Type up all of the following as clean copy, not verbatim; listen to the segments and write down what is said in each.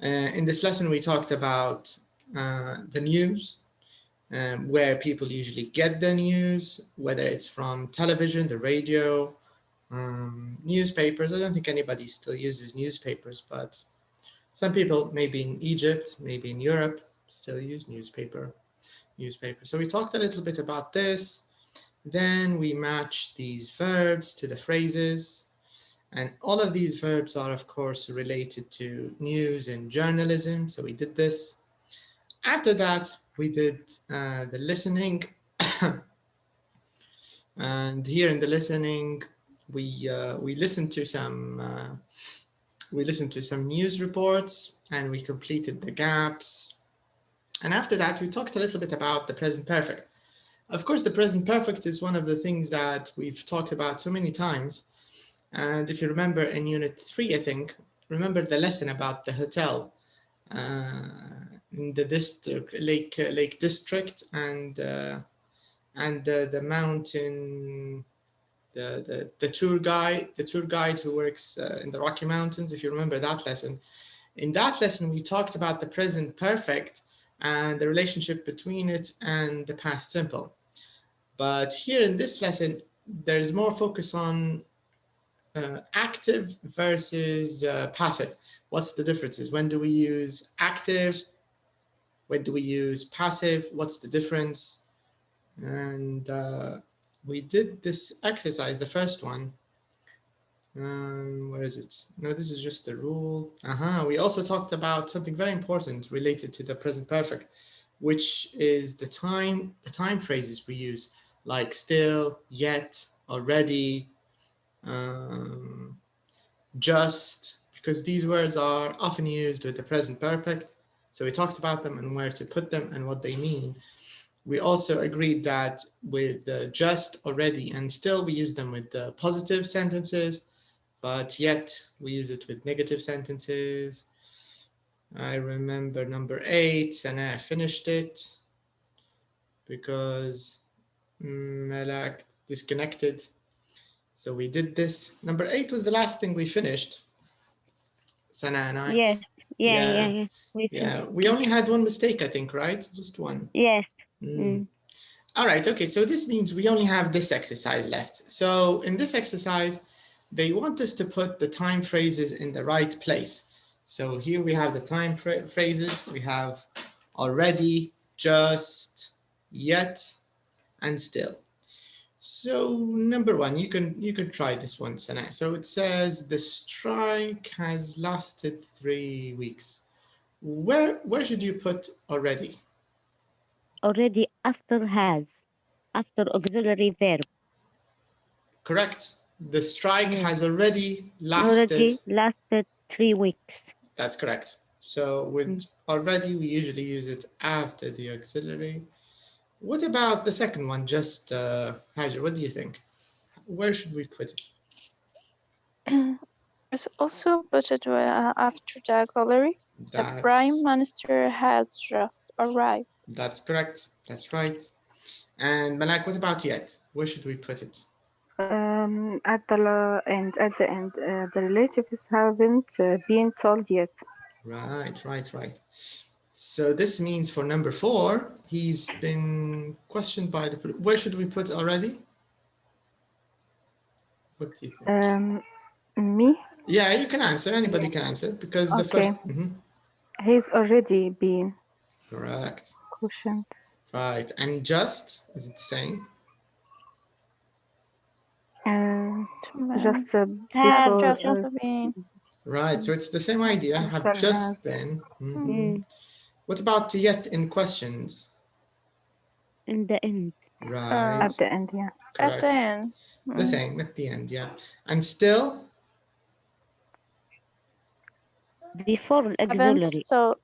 In this lesson, we talked about the news, where people usually get the news, whether it's from television, the radio, newspapers. I don't think anybody still uses newspapers, but some people, maybe in Egypt, maybe in Europe, still use newspaper. So we talked a little bit about this. Then we matched these verbs to the phrases. And all of these verbs are, of course, related to news and journalism. So we did this. After that, we did the listening. And here in the listening, we listened to some news reports, and we completed the gaps. And after that, we talked a little bit about the present perfect. Of course, the present perfect is one of the things that we've talked about so many times. And if you remember in Unit 3, I think, remember the lesson about the hotel in the district, Lake District, and the mountain, the tour guide who works in the Rocky Mountains. If you remember that lesson, in that lesson we talked about the present perfect and the relationship between it and the past simple. But here in this lesson, there's more focus on active versus passive. What's the differences? When do we use active? When do we use passive? What's the difference? And we did this exercise, the first one. Where is it? No, this is just the rule. We also talked about something very important related to the present perfect, which is the time phrases we use, like still, yet, already, just, because these words are often used with the present perfect. So we talked about them and where to put them and what they mean. We also agreed that with just, already, and still, we use them with the positive sentences, but yet we use it with negative sentences. I remember number 8, and I finished it because Malak disconnected. So we did this. Number 8 was the last thing we finished. Sana and I. Yes. Yeah. We only had one mistake, I think, right? Just one. Yes. All right. Okay. So this means we only have this exercise left. So in this exercise, they want us to put the time phrases in the right place. So here we have the time phrases. We have already, just, yet, and still. So number 1, you can try this one, Sana. So it says the strike has lasted 3 weeks. Where should you put already? Already after has, after auxiliary verb. Correct. The strike has already lasted 3 weeks. That's correct. So with already, we usually use it after the auxiliary. What about the second one? Just Hajar, what do you think? Where should we put it? It's also put it after the auxiliary. The Prime Minister has just arrived. That's correct. That's right. And Malak, what about yet? Where should we put it? At the end. The relatives haven't been told yet. Right. So this means for number 4, he's been questioned by the. Where should we put already? What do you think? Me? Yeah, you can answer. Anybody can answer because the first. He's already been. Correct. Questioned. Right, and just, is it the same? Just have just been. Right, so it's the same idea. Have just been. What about yet in questions? In the end. Right. At the end, yeah. Correct. At the end. The same at the end, yeah. And still? Before auxiliary. So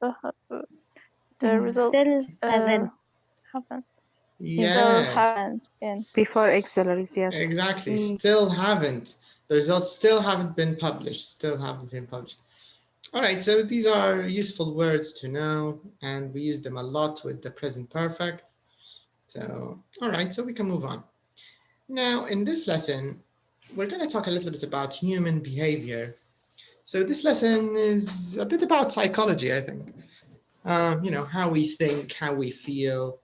the result still haven't. Yes. Still haven't been. Before auxiliaries, yes. Exactly. Still haven't. The results still haven't been published. All right, so these are useful words to know, and we use them a lot with the present perfect. So, all right, so we can move on. Now, in this lesson, we're going to talk a little bit about human behavior. So this lesson is a bit about psychology, I think. You know, how we think, how we feel,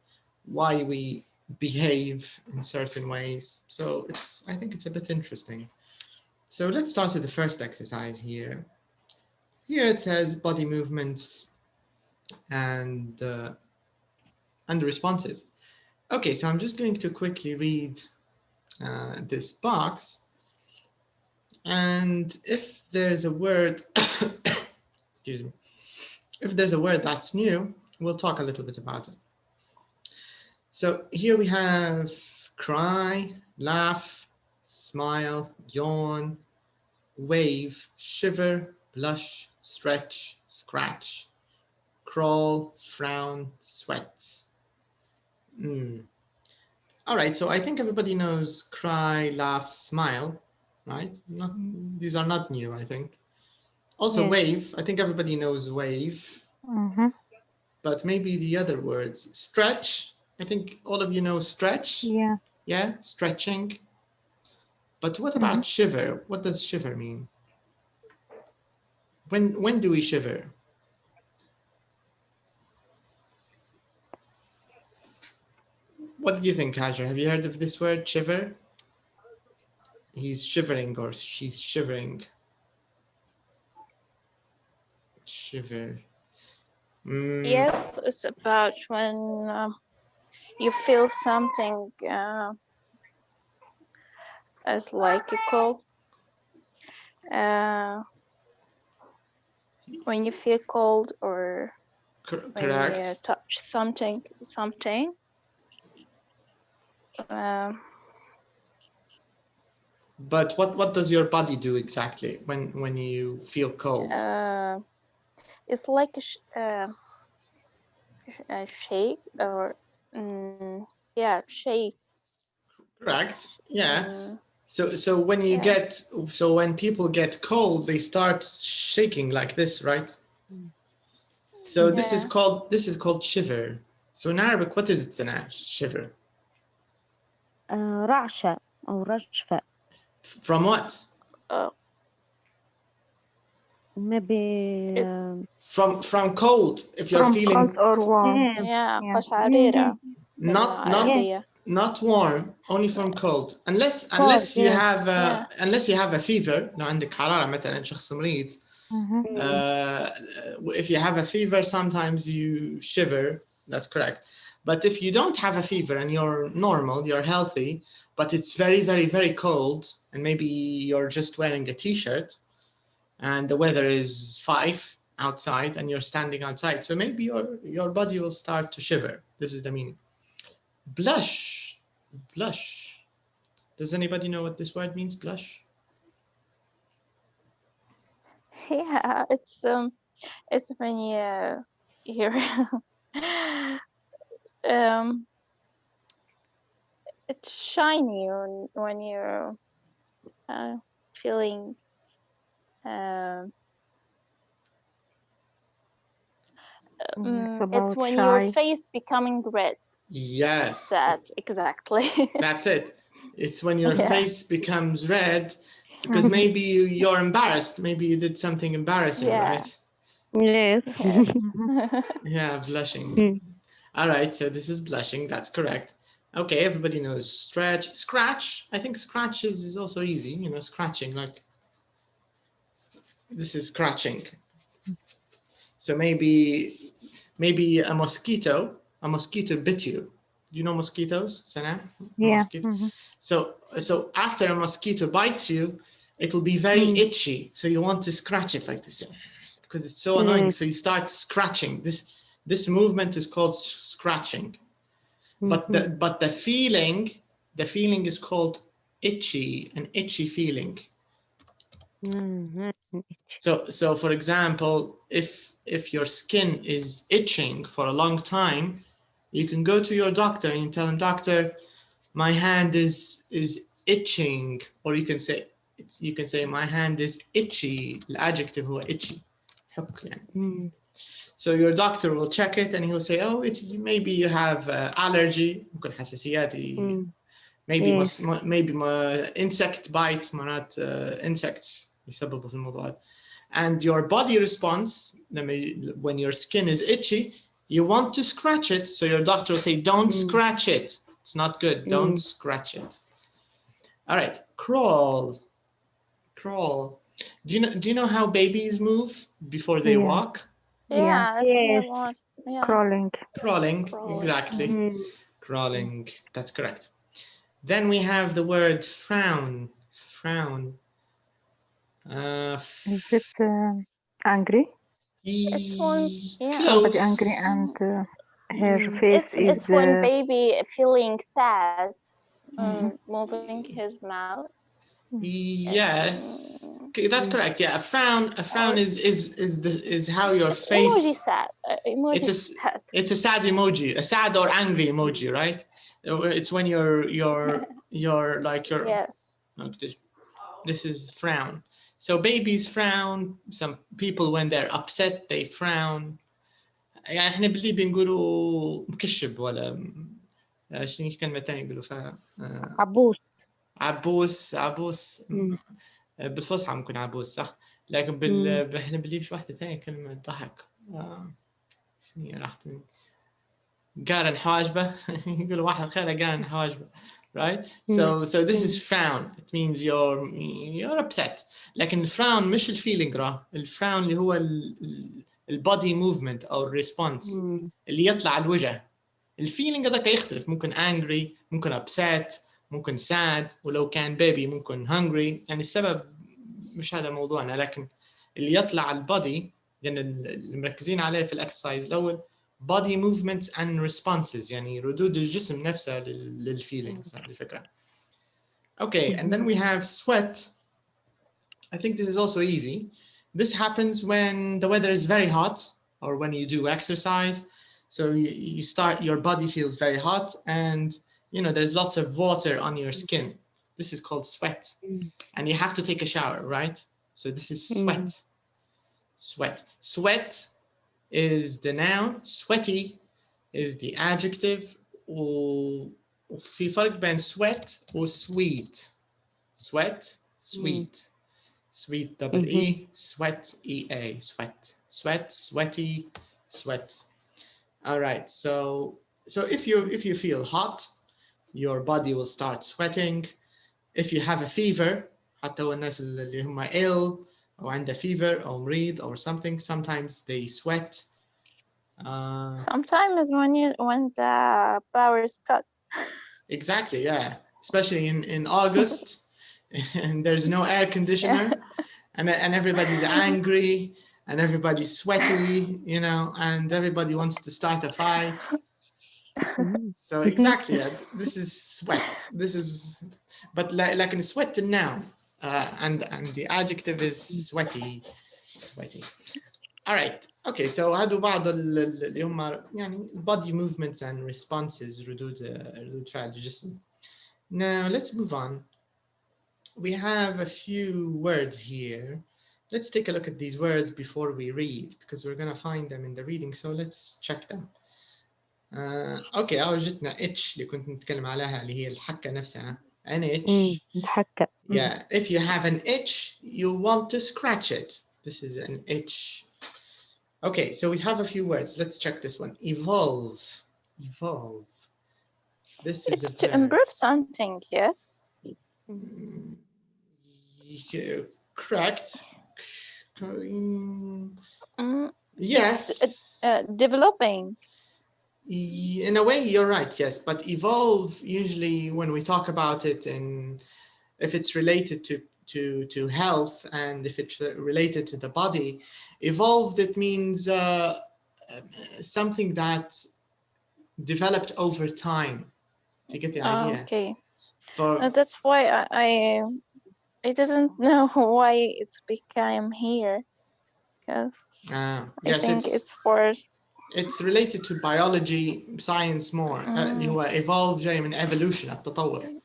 why we behave in certain ways. So I think it's a bit interesting. So let's start with the first exercise here. Here it says body movements and responses. Okay, so I'm just going to quickly read this box. And if there's a word, excuse me, if there's a word that's new, we'll talk a little bit about it. So here we have cry, laugh, smile, yawn, wave, shiver, blush, stretch, scratch, crawl, frown, sweat. All right, so I think everybody knows cry, laugh, smile, right? These are not new, I think. Also wave, I think everybody knows wave. But maybe the other words, stretch, I think all of you know stretch. Yeah, stretching. But what about shiver? What does shiver mean? When do we shiver? What do you think, Hajar? Have you heard of this word, shiver? He's shivering or she's shivering. Shiver. Yes, it's about when you feel something as like a cold. When you feel cold or when you touch something. But what does your body do exactly when you feel cold? It's like a shake or shake. Correct. Yeah. So when you when people get cold, they start shaking like this, right? So this is called shiver. So in Arabic, what is it in shiver? رعشة أو رجفة. From what? Maybe from cold. If you're feeling cold or warm. قشعريرة. Not warm, only from cold. Unless you have a fever. لو عندك حرارة مثلا شخص مريض. If you have a fever, sometimes you shiver. That's correct. But if you don't have a fever and you're normal, you're healthy, but it's very, very, very cold, and maybe you're just wearing a t-shirt and the weather is 5 outside and you're standing outside, so maybe your body will start to shiver. This is the meaning. Blush. Does anybody know what this word means, blush? Yeah, it's when you're it's shiny when you're feeling it's when your face becoming red. Yes. That's exactly. That's it. It's when your face becomes red because maybe you're embarrassed. Maybe you did something embarrassing, right? Yes. Yeah, blushing. All right, so this is blushing. That's correct. Okay, everybody knows stretch. Scratch. I think scratch is also easy. You know, scratching, like this is scratching. So maybe a mosquito bit you. Do you know mosquitoes, Sana? Yeah. So after a mosquito bites you, it'll be very itchy. So you want to scratch it like this because it's so annoying. So you start scratching. This movement is called scratching. But the feeling is called itchy, an itchy feeling. So for example, if your skin is itching for a long time, you can go to your doctor and you tell him, doctor, my hand is itching, or you can say my hand is itchy. الادجective هو itchy. So your doctor will check it and he'll say, oh, maybe you have allergy, ممكن حساسيات, maybe insect bite, مرات insects يسببوا في الموضوع هذا. And your body response when your skin is itchy, you want to scratch it, so your doctor will say, don't scratch it. It's not good. Don't scratch it. All right, crawl. Crawl. Do you know how babies move before they walk? Yeah, it's Yes. more, yeah. Crawling. Crawling, Crawl. exactly. Crawling, that's correct. Then we have the word frown. Frown. Is it angry? It's when, yeah. Somebody Close. angry and her face is. It's when baby feeling sad, moving his mouth. Yes, okay, that's correct. Yeah, a frown is how your face. Emoji sad. Emoji sad. It's a sad emoji, a sad or angry emoji, right? It's when you're like you're. Yes. Like this is frown. So babies frown. Some people when they're upset they frown. يعني احنا باللي بنقولوا مكشب ولا شنو كلمة تانية يقولوا فيها عبوس. عبوس بالفصحى ممكن عبوس صح، لكن احنا باللي في واحدة ثانية كلمة ضحك شنو راحت قارن حواجبه يقولوا واحد خير قارن حواجبه. Right? So this is frown. It means you're upset. لكن الفراون مش الفيلينج راه، الفراون اللي هو البودي موفمنت او الريسبونس اللي يطلع على الوجه. الفيلينج هذاك يختلف، ممكن angry، ممكن upset، ممكن sad، ولو كان بيبي ممكن hungry. يعني السبب مش هذا موضوعنا، لكن اللي يطلع على البودي لأن اللي مركزين عليه في الاكسرسايز الأول body movements and responses، يعني ردود الجسم نفسها للفيلينجز. هذه الفكرة. Okay, and then we have sweat. I think this is also easy. This happens when the weather is very hot or when you do exercise. So you start, your body feels very hot and you know there's lots of water on your skin. This is called sweat. And you have to take a shower, right? So this is sweat. Sweat. Sweat is the noun, sweaty is the adjective. وفي فرق بين sweat و sweet. Sweat, sweet. Sweet double E, sweat EA, sweat. Sweat, sweaty, sweat. All right, so if you feel hot, your body will start sweating. If you have a fever, حتى هو الناس اللي هم ill أو عنده fever أو مريض or something, sometimes they sweat. Sometimes when the power is cut. Exactly, yeah. Especially in August, and there's no air conditioner, and everybody's angry, and everybody's sweaty, you know, and everybody wants to start a fight. So exactly, yeah, this is sweat. This is, but like in sweat the noun, and the adjective is sweaty, sweaty. All right. Okay. So هادو بعض اللي هم يعني body movements and responses ردود فعل الجسم. Now let's move on. We have a few words here. Let's take a look at these words before we read because we're going to find them in the reading. So let's check them. Okay. أول جتنا itch اللي كنت نتكلم عليها اللي هي الحكة نفسها. An itch. الحكة. Yeah. If you have an itch, you want to scratch it. This is an itch. Okay, so we have a few words. Let's check this one. Evolve. Evolve. This is it's to improve something, yeah? Correct. Yes. Developing. In a way, you're right, yes. But evolve, usually when we talk about it, if it's related to health and if it's related to the body, evolved, it means something that developed over time. Do you get the idea? Okay. That's why I didn't know why it's became here. Because I think it's for... It's related to biology, science more. اللي هو evolve جاي من evolution, التطور.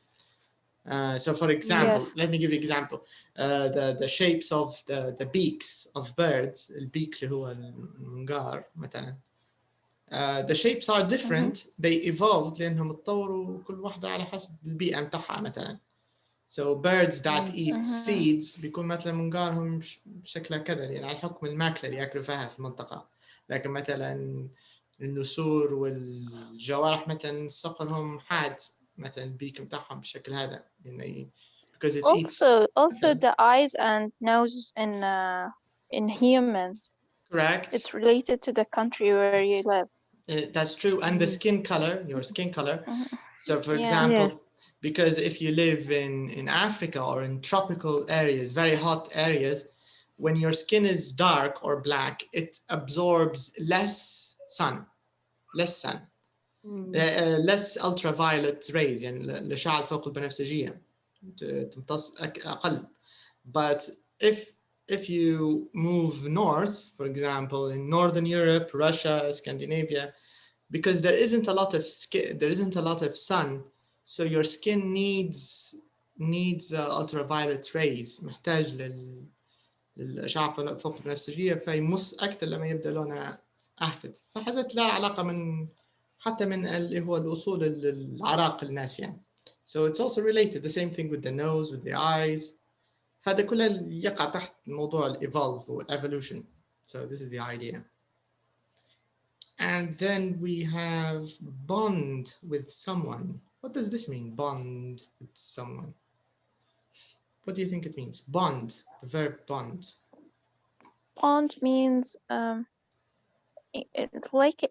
So for example, let me give you an example. The shapes of the beaks of birds, البيك اللي هو المنقار مثلا. The shapes are different. They evolved لأنهم اتطوروا كل واحدة على حسب البيئة متاعها مثلا. So birds that eat seeds بيكون مثلا منقارهم بشكلها كذا يعني على حكم الماكلة اللي ياكلوا فيها في المنطقة. لكن مثلا النسور والجوارح مثلا صقرهم حاد مثلا البيك متاعهم بالشكل هذا يعني because it also the eyes and nose in humans. Correct. It's related to the country where you live. That's true, and the skin color, your skin color. So, for example, because if you live in Africa or in tropical areas, very hot areas, when your skin is dark or black, it absorbs less sun, less ultraviolet rays, يعني الأشعة الفوق البنفسجية تمتص أقل. But if you move north, for example, in Northern Europe, Russia, Scandinavia, because there isn't a lot of sun, so your skin needs ultraviolet rays. محتاج للأشعة فوق البنفسجية فيمص أكثر لما يبدأ لونه أهفت. فحاجات لها علاقة حتى من اللي هو الأصول العراق الناس يعني. So it's also related. The same thing with the nose, with the eyes. فهذا كله يقع تحت موضوع evolve or evolution. So this is the idea. And then we have bond with someone. What does this mean? Bond with someone. What do you think it means? Bond, the verb bond. Bond means it's like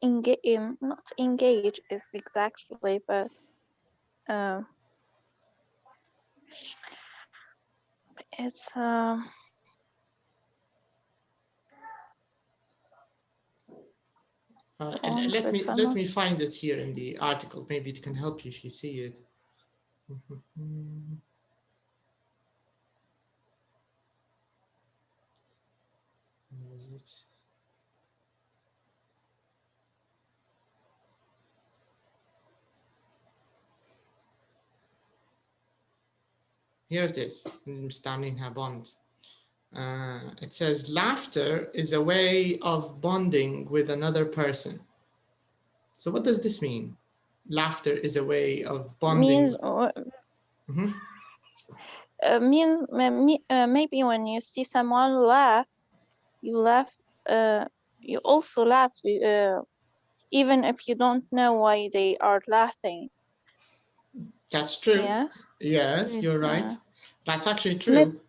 not engage is exactly, but it's let me find it here in the article. Maybe it can help you if you see it. Where is it? Here it is. مستعملينها bond. It says laughter is a way of bonding with another person. So what does this mean? Laughter is a way of bonding. Means maybe when you see someone laugh, you also laugh even if you don't know why they are laughing. That's true. Yes, you're right. That's actually true.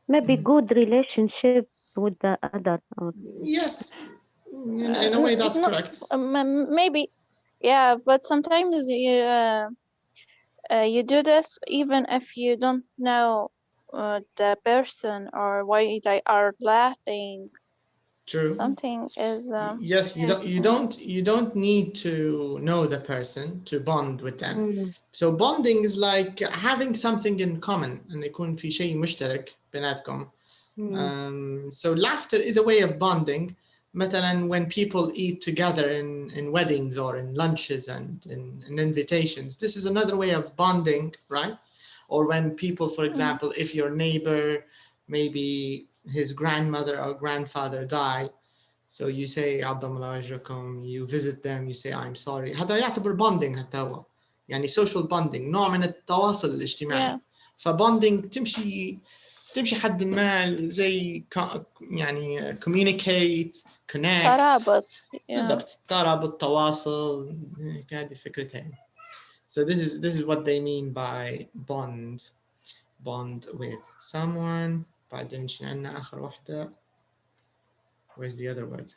Maybe good relationship with the other. Yes, in a way that's correct. Maybe, yeah, but sometimes you do this even if you don't know the person or why they are laughing. True. Something is yes, you don't need to know the person to bond with them. So bonding is like having something in common and يكون في شيء مشترك بيناتكم. So laughter is a way of bonding. مثلا when people eat together in weddings or in lunches and in invitations, this is another way of bonding, right? Or when people, for example, if your neighbor, maybe his grandmother or grandfather die, so you say عظم الله أجركم, you visit them, you say I'm sorry. هذا يعتبر bonding حتى هو يعني social bonding, نوع من التواصل الاجتماعي. فbonding تمشي حد ما زي يعني communicate, connect. ترابط. بالضبط ترابط تواصل هذه فكرتها. So this is what they mean by bond with someone. بعدين عندنا آخر واحدة. Where's the other word?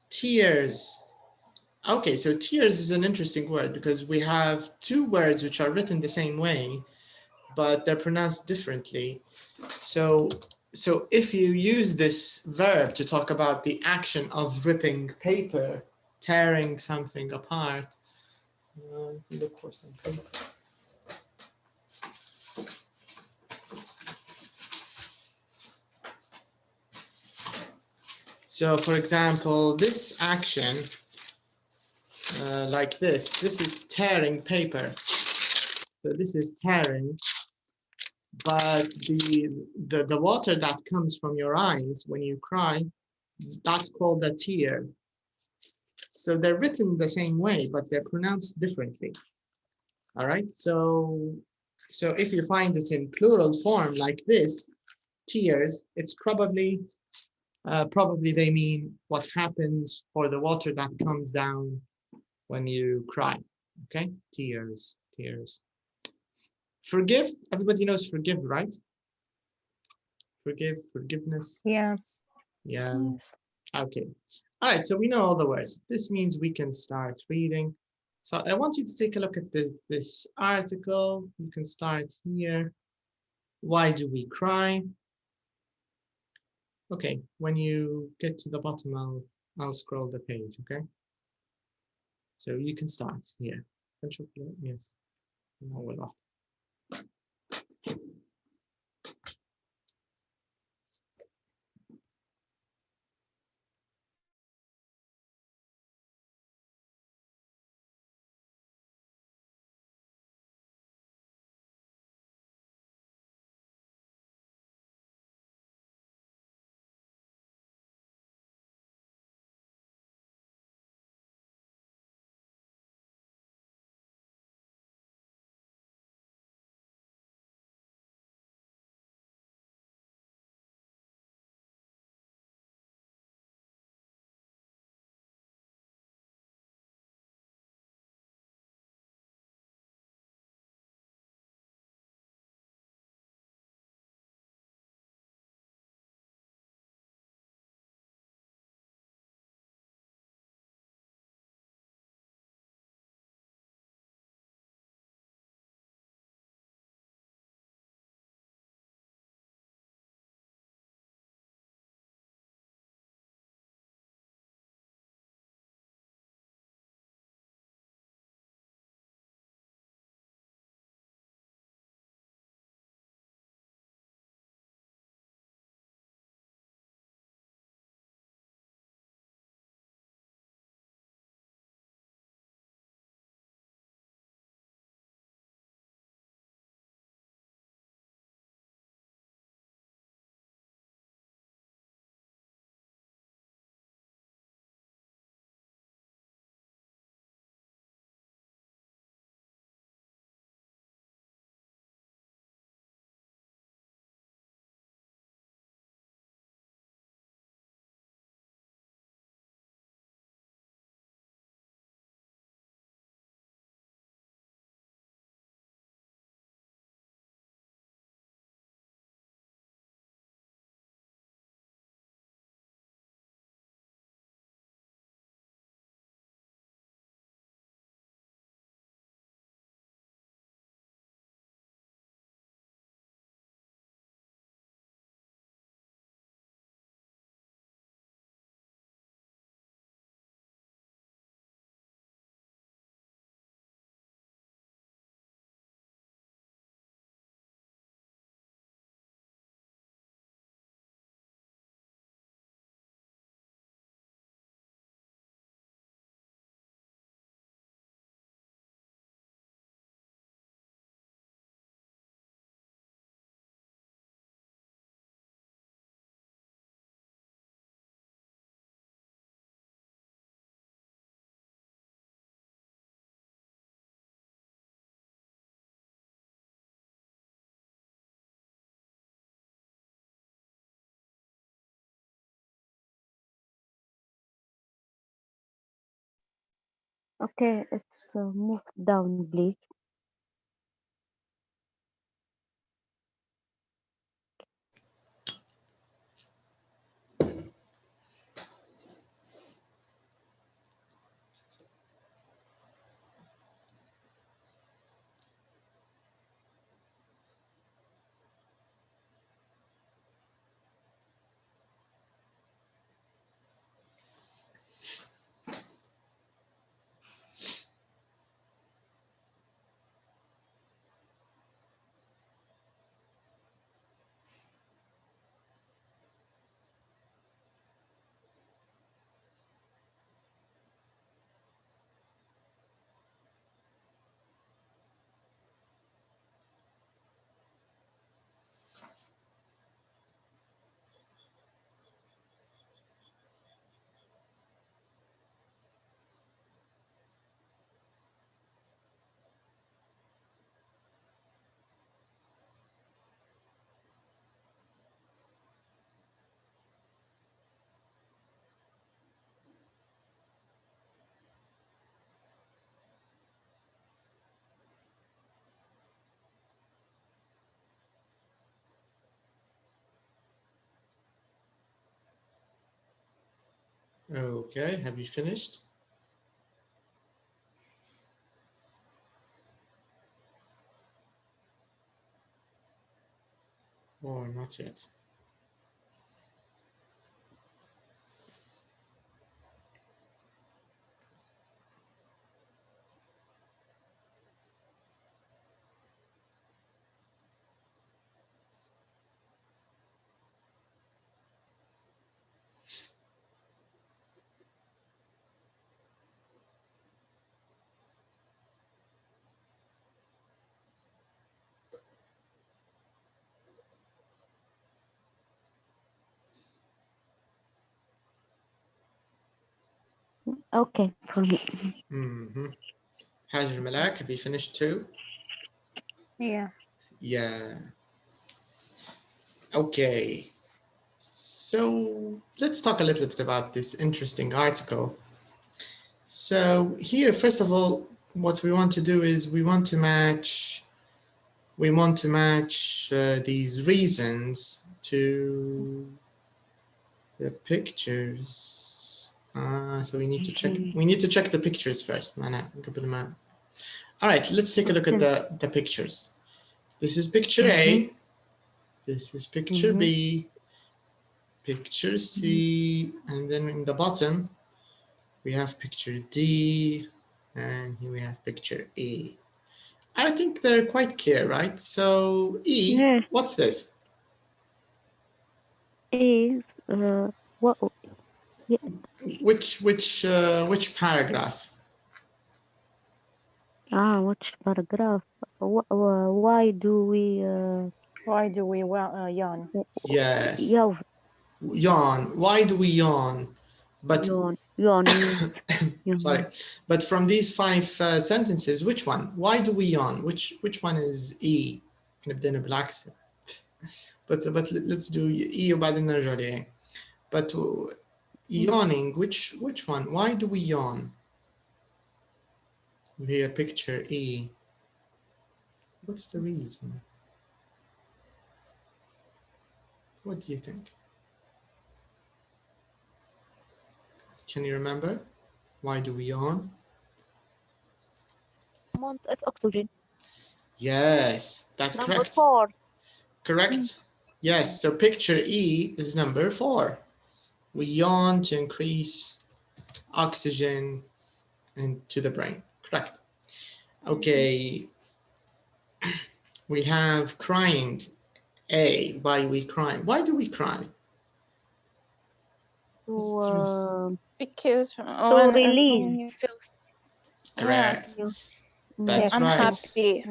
Tears. Okay, so tears is an interesting word because we have two words which are written the same way, but they're pronounced differently. So if you use this verb to talk about the action of ripping paper, tearing something apart, look for some paper. So for example, this action, like this is tearing paper. So this is tearing, but the water that comes from your eyes when you cry, that's called a tear. So they're written the same way, but they're pronounced differently. All right, so So if you find it in plural form like this, tears, it's probably they mean what happens for the water that comes down when you cry. Okay, tears, tears. Forgive, everybody knows forgive, right? Forgive, forgiveness. Yeah. Yeah. Yes. Okay. All right, so we know all the words. This means we can start reading. So I want you to take a look at this article. You can start here. Why do we cry? Okay, when you get to the bottom, I'll scroll the page, okay? So you can start here. Yes. No, we're not. Okay, it's move down, please. Okay, have you finished? Or not yet? Okay, for me. Hajar Malak, have you finished too? Yeah. Yeah. Okay. So let's talk a little bit about this interesting article. So here, first of all, what we want to do is we want to match these reasons to the pictures. So we need to check. We need to check the pictures first. All right, let's take a look at the pictures. This is picture A. This is picture B. Picture C, and then in the bottom we have picture D, and here we have picture E. I think they're quite clear, right? So E, Yeah. what's this? E, what? Yeah. Which paragraph? Which paragraph? Why do we? Why do we yawn? Yes. Yawn. Yawn. Why do we yawn? But Yawn. sorry, but from these 5 sentences, which one? Why do we yawn? Which one is E? نبدأ بالعكس. But let's do E وبعدين نرجع ل A. But yawning, which one? Why do we yawn? Here, picture E. What's the reason? What do you think? Can you remember? Why do we yawn? Amount of oxygen. Yes, that's Number correct. 4. Correct. Yes, so picture E is number 4. We yawn to increase oxygen into the brain. Correct. Okay. We have crying. A, why we cry? Why do we cry? Because when you feel correct. Yeah. That's unhappy.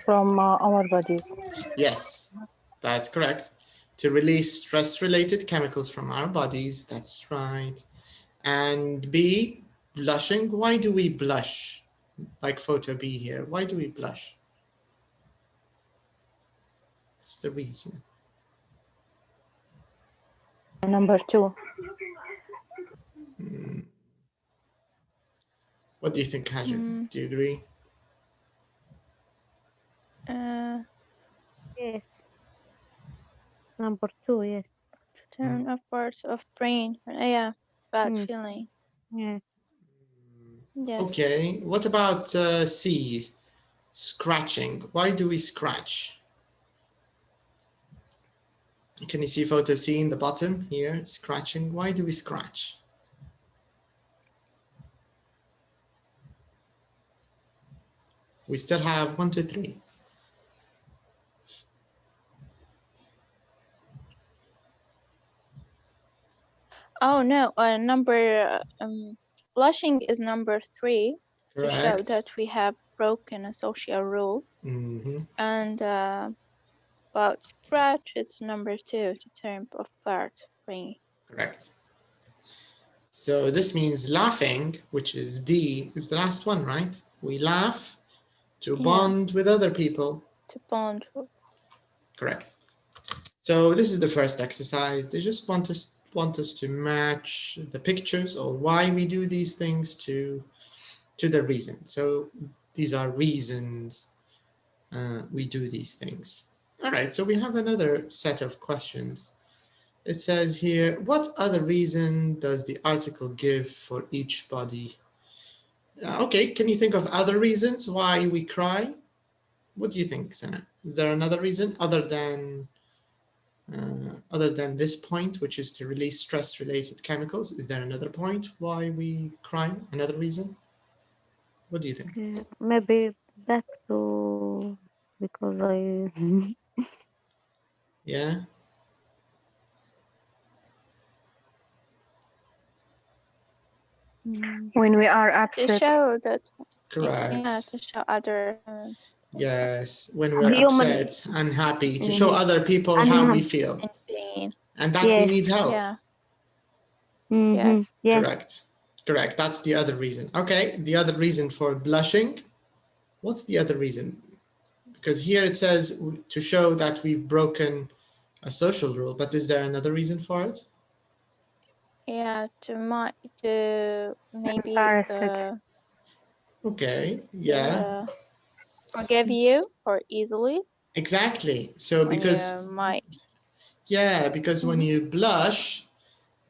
From our bodies. Yes, that's correct. To release stress-related chemicals from our bodies. That's right. And B, blushing. Why do we blush? Like photo B here. Why do we blush? What's the reason? Number 2. What do you think, Hajar? Do you agree? Yes. Number 2, yes. Turn upwards of brain. Yeah, bad feeling. Yeah. Yes. Okay, what about C? Scratching. Why do we scratch? Can you see photo C in the bottom here? Scratching. Why do we scratch? We still have 1, 2, 3. Oh no, number blushing is number 3. Correct. To show that we have broken a social rule. And about scratch, it's number 2 to turn apart brain. Correct. So this means laughing, which is D, is the last one, right? We laugh to bond with other people. To bond. Correct. So this is the first exercise. They just want us to match the pictures or why we do these things to the reason. So these are reasons we do these things. All right, so we have another set of questions. It says here, what other reason does the article give for each body? Okay, can you think of other reasons why we cry? What do you think, Sana? Is there another reason other than this point, which is to release stress-related chemicals? Is there another point why we cry? Another reason? What do you think? Maybe that too, because I. Yeah. When we are To upset. show that. Correct. Yeah, to show other. Yes, when we're upset, unhappy, to show other people how we feel. In pain. And that we need help. Yeah. Yes. Correct. Correct. That's the other reason. Okay. The other reason for blushing. What's the other reason? Because here it says to show that we've broken a social rule, but is there another reason for it? Yeah, to maybe okay. Yeah. Forgive you for easily. Exactly. So because because when you blush,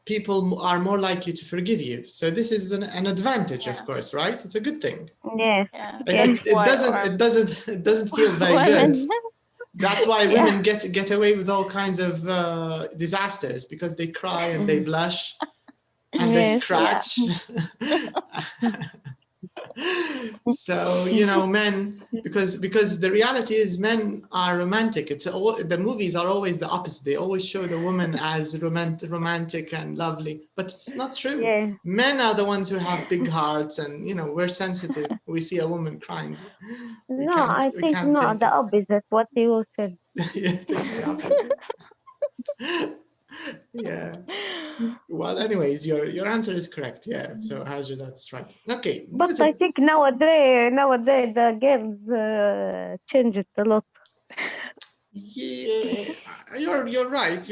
people are more likely to forgive you. So this is an advantage, of course, right? It's a good thing. Yes. It doesn't feel very good. That's why women get away with all kinds of disasters, because they cry and they blush and they scratch. So, you know, men, because the reality is men are romantic. The movies are always the opposite. They always show the woman as romantic and lovely, but it's not true. Yeah. Men are the ones who have big hearts, and, you know, we're sensitive. We see a woman crying. I think not the opposite, what you said. You think the opposite? Yeah. Well, anyways, your answer is correct. Yeah. So Hajar, that's right. Okay. But I think nowadays the girls change it a lot. Yeah, you're right.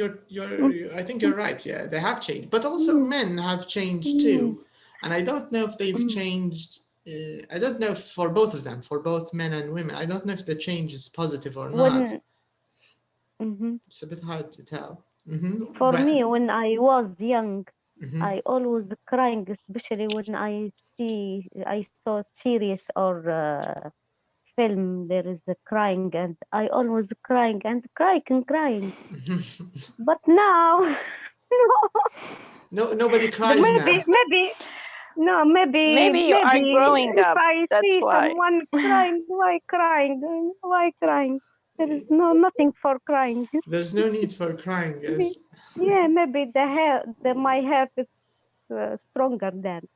I think you're right. Yeah, they have changed, but also men have changed too. And I don't know if they've changed. I don't know if for both of them, for both men and women. I don't know if the change is positive or not. It's a bit hard to tell. For me, when I was young, I always crying, especially when I saw series or film. There is a crying, and I always crying. But now, nobody cries now. Maybe you are growing if up. I That's see why. someone crying, why crying? There is nothing for crying. There's no need for crying. Yes. Yeah, maybe my heart is stronger than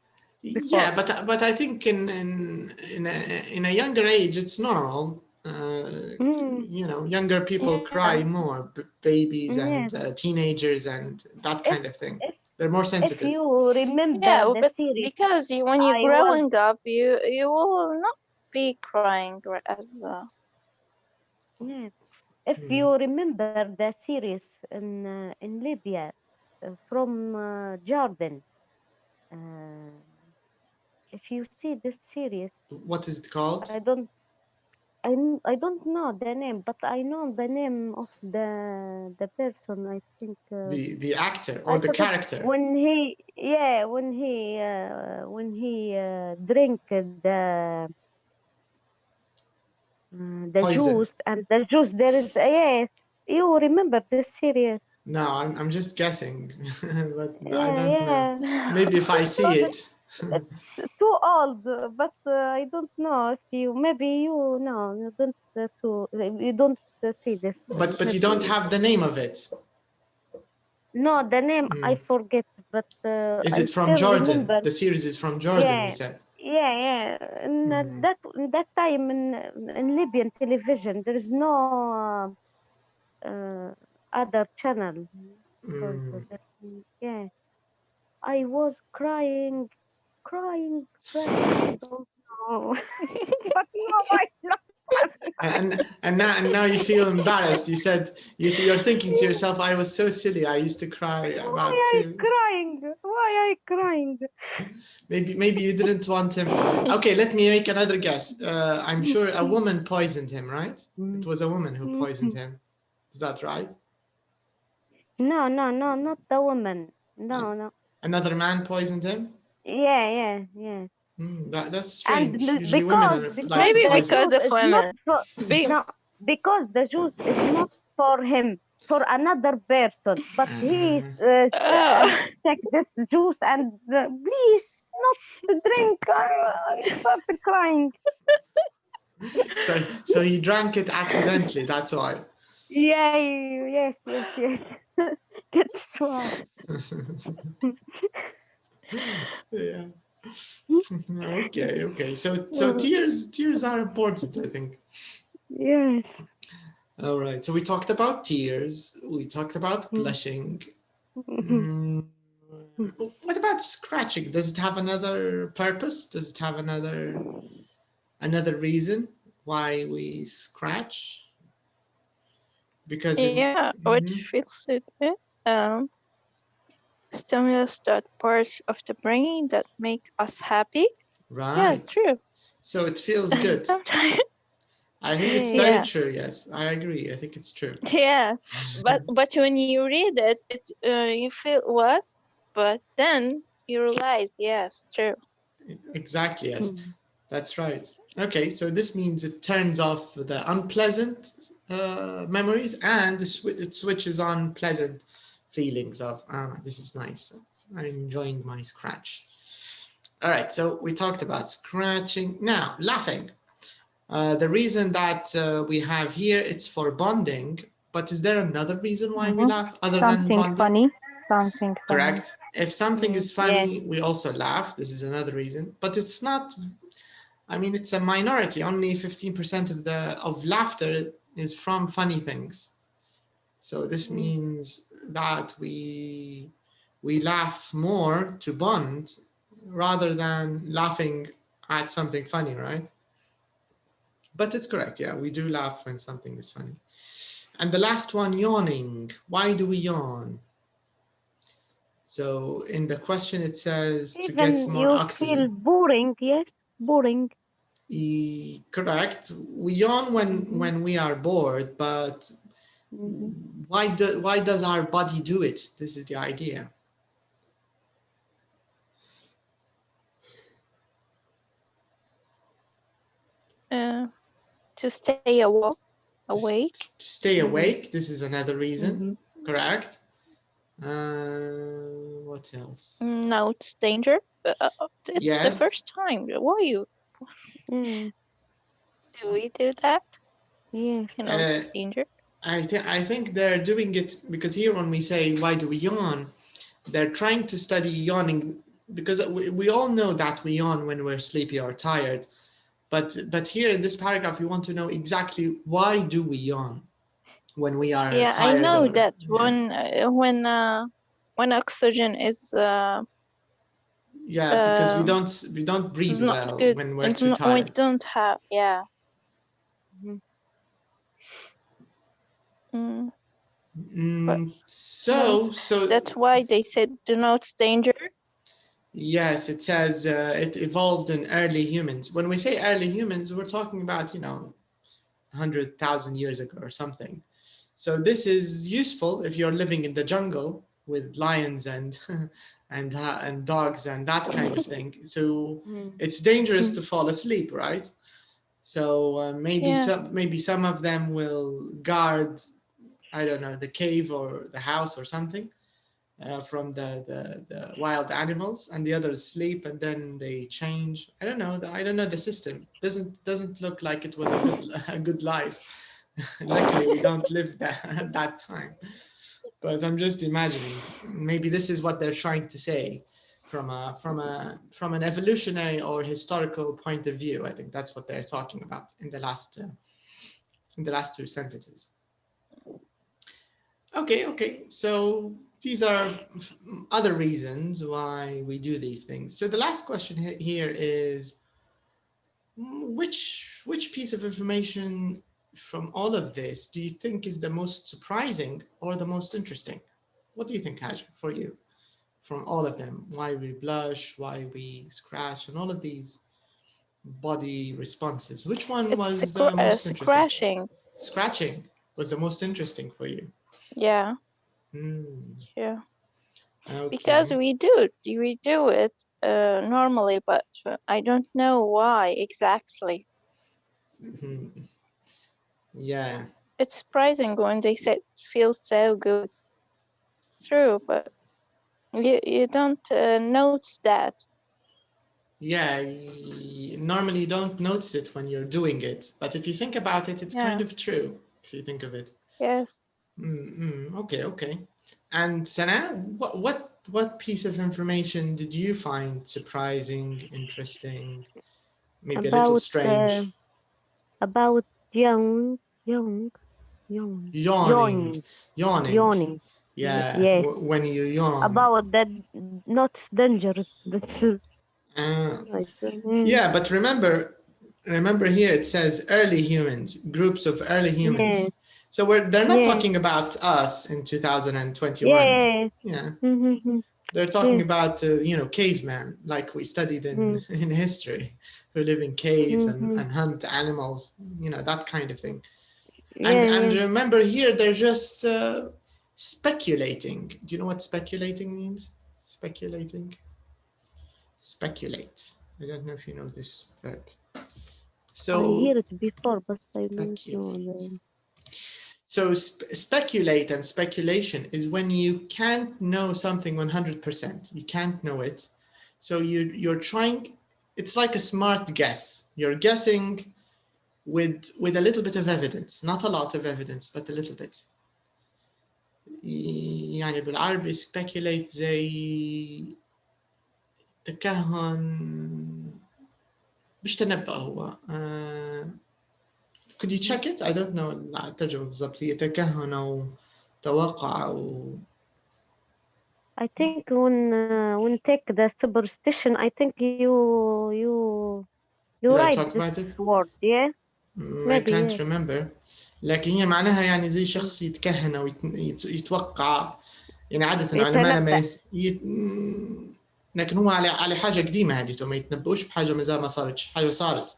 before. Yeah, but I think in a younger age it's normal. You know, younger people cry more, babies and teenagers and that kind of thing. They're more sensitive. If you remember the series, because when you're growing up, you will not be crying as. Yeah. If you remember the series in Libya from Jordan, if you see this series, what is it called? I don't know the name, but I know the name of the person. I think the actor or the character. When he drink the juice, and the juice there is you remember this series? No, I'm just guessing, but I don't know. Maybe if I see it. It's too old, but I don't know if you don't see this. But you don't have the name of it. No, the name I forget, but is it from Jordan? Remember. The series is from Jordan, you said. Yeah. In that time in Libyan television, there is no other channel. Yeah, I was crying. I don't know. But no, I love and now you feel embarrassed. You said you're thinking to yourself, I was so silly. I used to cry about Why I crying? Maybe you didn't want him. Okay, let me make another guess. I'm sure a woman poisoned him, right? It was a woman who poisoned him. Is that right? No, not the woman. No. Another man poisoned him? Yeah. That's strange. And Usually women are like maybe to poison. because of women. No, because the juice is not for him, for another person, but he take this juice and please not drink. I started crying. So he drank it accidentally. That's why. Yeah, yes. That's why. Yeah. Okay. So tears are important, I think. Yes. All right. So we talked about tears. We talked about blushing. What about scratching? Does it have another purpose? Does it have another reason why we scratch? Because which feels it. Stimulus that parts of the brain that make us happy. Right. Yeah, it's true. So it feels good. Sometimes. I think it's very true. Yes, I agree. I think it's true. Yeah, but when you read it, it's you feel what? But then you realize, yes, true. Exactly. Yes, that's right. Okay, so this means it turns off the unpleasant memories and it switches on pleasant feelings of, this is nice. I'm enjoying my scratch. All right, so we talked about scratching. Now, laughing. The reason that we have here, it's for bonding, but is there another reason why we laugh other than bonding? Something funny. Correct. If something is funny, we also laugh. This is another reason, but it's not, I mean, it's a minority. Only 15% of laughter is from funny things. So this means that we laugh more to bond rather than laughing at something funny, right? But it's correct, yeah, we do laugh when something is funny. And the last one, yawning. Why do we yawn? So in the question it says to get more oxygen. You feel boring, yes, boring. Correct. We yawn when we are bored, but why does our body do it? This is the idea. To stay awake. To stay awake. This is another reason. Correct. What else? No, it's danger. It's the first time. Why you? Do we do that? Yes. You know, it's danger. I think they're doing it because here when we say why do we yawn, they're trying to study yawning because we all know that we yawn when we're sleepy or tired, but here in this paragraph we want to know exactly why do we yawn when we are tired. I know that when oxygen is because we don't breathe well when we're too tired. We don't have So that's why they said denotes danger. Yes, it says it evolved in early humans. When we say early humans, we're talking about 100,000 years ago or something. So this is useful if you're living in the jungle with lions and and dogs and that kind of thing. So it's dangerous to fall asleep, right? So maybe some of them will guard, I don't know, the cave or the house or something from the wild animals, and the others sleep and then they change. I don't know the system. Doesn't look like it was a good life. Luckily we don't live that time, but I'm just imagining maybe this is what they're trying to say from an evolutionary or historical point of view. I think that's what they're talking about in the last two sentences. Okay, so these are other reasons why we do these things. So the last question here is, which piece of information from all of this do you think is the most surprising or the most interesting? What do you think, Haj, for you, from all of them? Why we blush, why we scratch, and all of these body responses. Which one was the most interesting? Scratching. Scratching was the most interesting for you. Yeah. Yeah. Okay. Because we do it normally, but I don't know why exactly. Yeah. It's surprising when they say it feels so good. It's true, but you don't notice that. Yeah, normally you don't notice it when you're doing it, but if you think about it, it's kind of true if you think of it. Yes. Okay. And Sana, what piece of information did you find surprising, interesting, maybe a little strange? About yawning. Yeah, yes. when you yawn. About that, not dangerous. That's yeah, but remember here it says early humans, groups of early humans. Yes. So they're not talking about us in 2021. Yes. Yeah. They're talking about cavemen, like we studied in history, who live in caves and hunt animals, that kind of thing. And remember here they're just speculating. Do you know what speculating means? Speculate. I don't know if you know this verb. So I hear it before, but I don't know. So speculate and speculation is when you can't know something 100%. You can't know it. So you're trying, it's like a smart guess. You're guessing with a little bit of evidence, not a lot of evidence, but a little bit. يعني بالعربي speculate زي تكهن مش تنبأ هو could you check it? I don't know الترجمة بالضبط هي تكهن أو توقع أو I think when take the superstition, I think you write this word, yeah? I can't remember. لكن هي معناها يعني زي شخص يتكهن أو يتوقع، يعني عادة العلماء لكن هو على حاجة قديمة هذه، ما يتنبؤوش بحاجة مازال ما صارتش، حاجة صارت.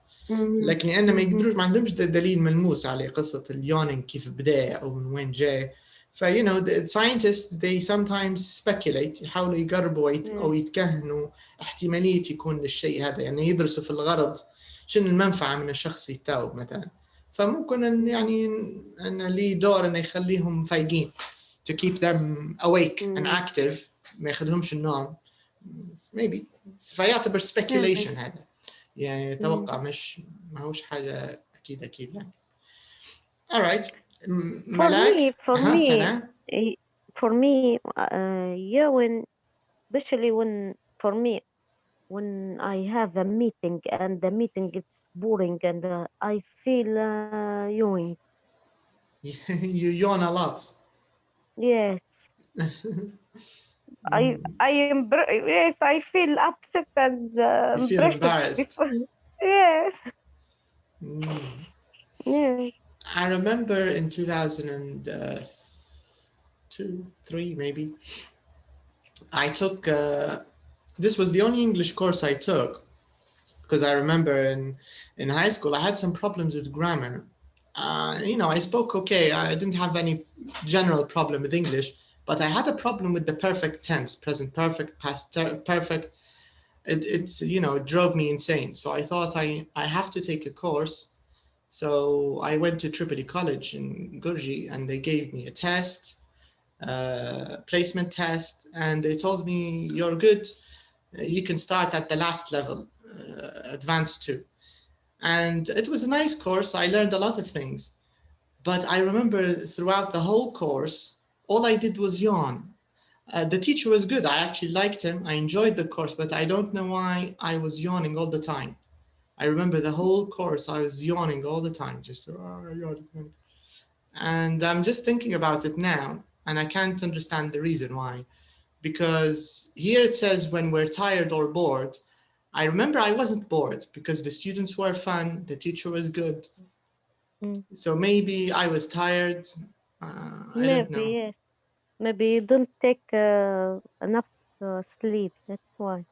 لكن لأن ما يقدروش، ما عندهمش دليل ملموس على قصة اليونينج كيف بدأ أو من وين جاء. the scientists they sometimes speculate، يحاولوا يقربوا أو يتكهنوا احتمالية يكون الشيء هذا، يعني يدرسوا في الغرض شنو المنفعة من الشخص يتاوب مثلا. فممكن أن ليه دور أنه يخليهم فايقين to keep them awake and active، ما ياخذهمش النوم maybe. فيعتبر speculation هذا، يعني توقع، مش ما هوش حاجة أكيد يعني. alright. For me, yeah, especially when I have a meeting and the meeting is boring and I feel yawning. You yawn a lot. Yes. I feel upset and you feel embarrassed. Yes. Yes. I remember in 2002-3 maybe, I took this was the only English course I took, because I remember in high school I had some problems with grammar. I spoke okay, I didn't have any general problem with English, but I had a problem with the perfect tense, present perfect, past perfect. It drove me insane. So I thought I have to take a course. So I went to Tripoli College in Gurji, and they gave me a test, placement test, and they told me, you're good, you can start at the last level, advanced 2. And it was a nice course. I learned a lot of things, but I remember throughout the whole course, all I did was yawn. The teacher was good. I actually liked him. I enjoyed the course, but I don't know why I was yawning all the time. I remember the whole course, I was yawning all the time, just and I'm just thinking about it now, and I can't understand the reason why. Because here it says when we're tired or bored. I remember I wasn't bored because the students were fun, the teacher was good. So maybe I was tired. I don't know. Yes. Maybe you don't take enough sleep, that's why.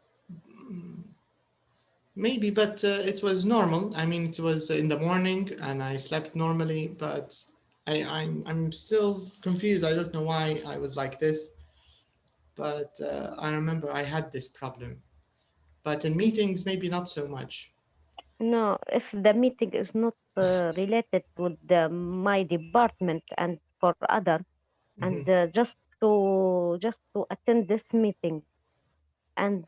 Maybe, but it was normal. I mean, it was in the morning and I slept normally, but I'm still confused. I don't know why I was like this, but I remember I had this problem. But in meetings, maybe not so much. No, if the meeting is not related with my department and for other, and just to attend this meeting, and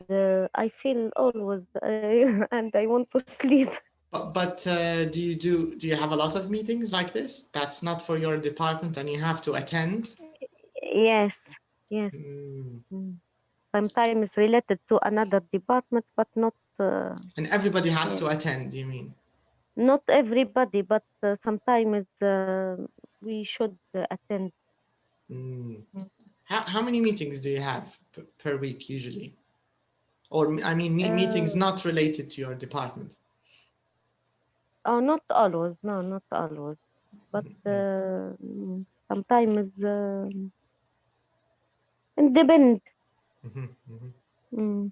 I feel always and I want to sleep. But do you have a lot of meetings like this? That's not for your department, and you have to attend. Yes. Sometimes related to another department, but not. And everybody has to attend. You mean? Not everybody, but sometimes we should attend. How many meetings do you have per week usually? Or I mean, meetings not related to your department. Oh, not always. No, not always. But sometimes it depends. All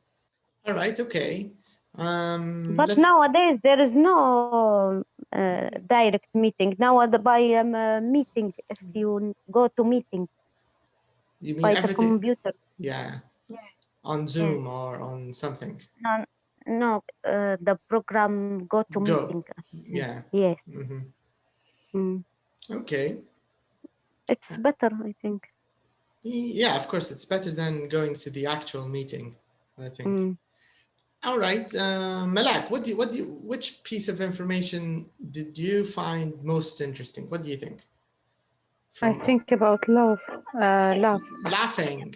right. Okay. But nowadays there is no direct meeting. Now by meeting, if you go to meeting, you mean by everything? The computer. Yeah. On Zoom or on something. No, the program go to meeting. Yeah. Yes. Okay. It's better, I think. Yeah, of course, it's better than going to the actual meeting, I think. All right, Malak, which piece of information did you find most interesting? What do you think? I think about love. Laughing.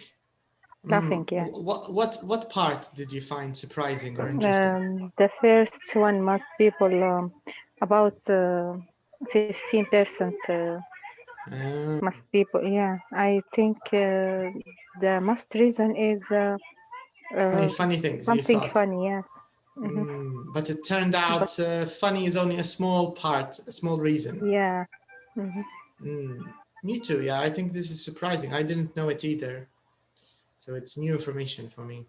Laughing, yeah. What part did you find surprising or interesting? The first one, most people, about 15%. Most people, yeah. I think the most reason is funny things. Something funny, yes. But it turned out funny is only a small part, a small reason. Yeah. Me too. Yeah, I think this is surprising. I didn't know it either. So it's new information for me.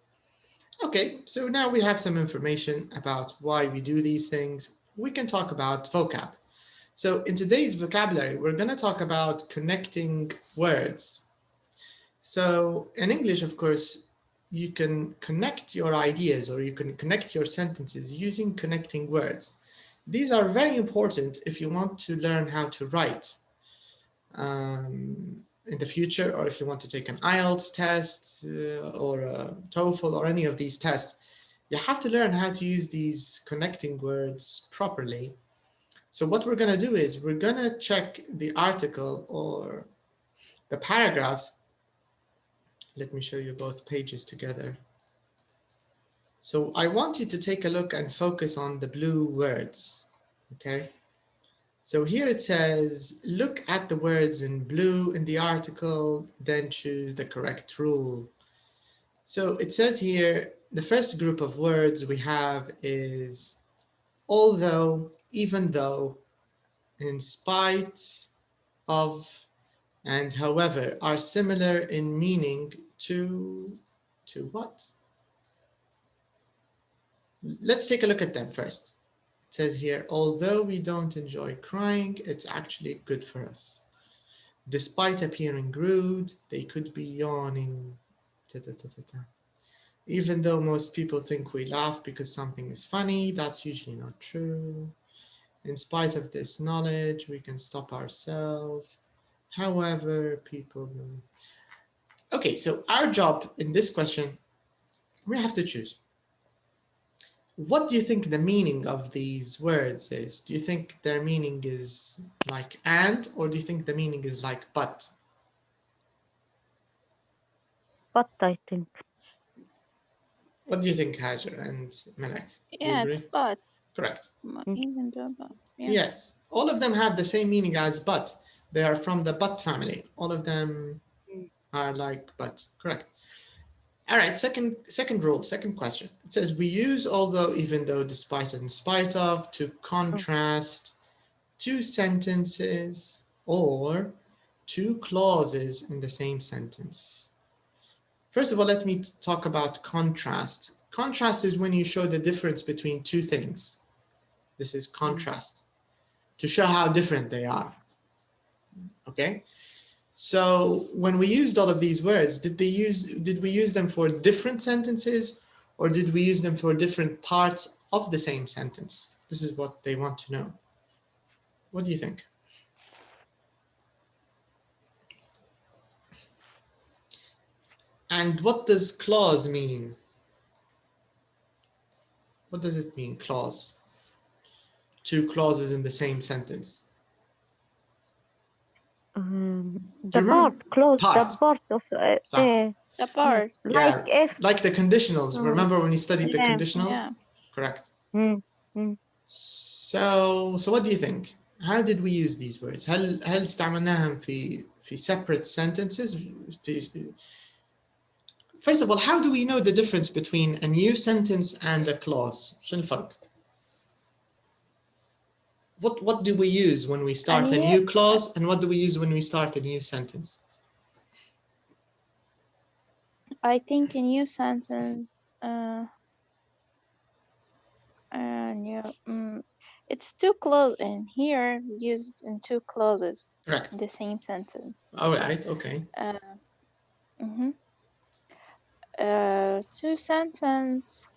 Okay, so now we have some information about why we do these things. We can talk about vocab. So in today's vocabulary, we're going to talk about connecting words. So in English, of course, you can connect your ideas or you can connect your sentences using connecting words. These are very important if you want to learn how to write in the future, or if you want to take an IELTS test or a TOEFL or any of these tests. You have to learn how to use these connecting words properly. So what we're going to do is we're going to check the article or the paragraphs. Let me show you both pages together. So I want you to take a look and focus on the blue words, okay? So here it says, look at the words in blue in the article, then choose the correct rule. So it says here, the first group of words we have is although, even though, in spite of, and however are similar in meaning to what? Let's take a look at them first. It says here, although we don't enjoy crying, it's actually good for us. Despite appearing rude, they could be yawning. Even though most people think we laugh because something is funny, that's usually not true. In spite of this knowledge, we can stop ourselves. However, people... Okay, so our job in this question, we have to choose. What do you think the meaning of these words is? Do you think their meaning is like and, or do you think the meaning is like but? But, I think. What do you think, Hajar and Malak? Yeah, it's but. Correct. Even though but. Yeah. Yes, all of them have the same meaning as but. They are from the but family. All of them are like but. Correct. All right, second rule, second question. It says we use although, even though, despite, and in spite of to contrast two sentences or two clauses in the same sentence. First of all, let me talk about contrast. Contrast is when you show the difference between two things. This is contrast, to show how different they are. Okay. So when we used all of these words, did we use them for different sentences, or did we use them for different parts of the same sentence? This is what they want to know. What do you think? And what does clause mean? What does it mean, clause? Two clauses in the same sentence. The part, clause, the part of the part. Like yeah, if. like the conditionals. Remember when you studied the conditionals? Yeah. Correct. So what do you think? How did we use these words? هل استعملناهم في separate sentences? First of all, how do we know the difference between a new sentence and a clause? شو الفرق? What do we use when we start a new clause, and what do we use when we start a new sentence? I think a new sentence, it's two clauses in here, used in two clauses. Correct. In the same sentence. All right, okay. Two sentence,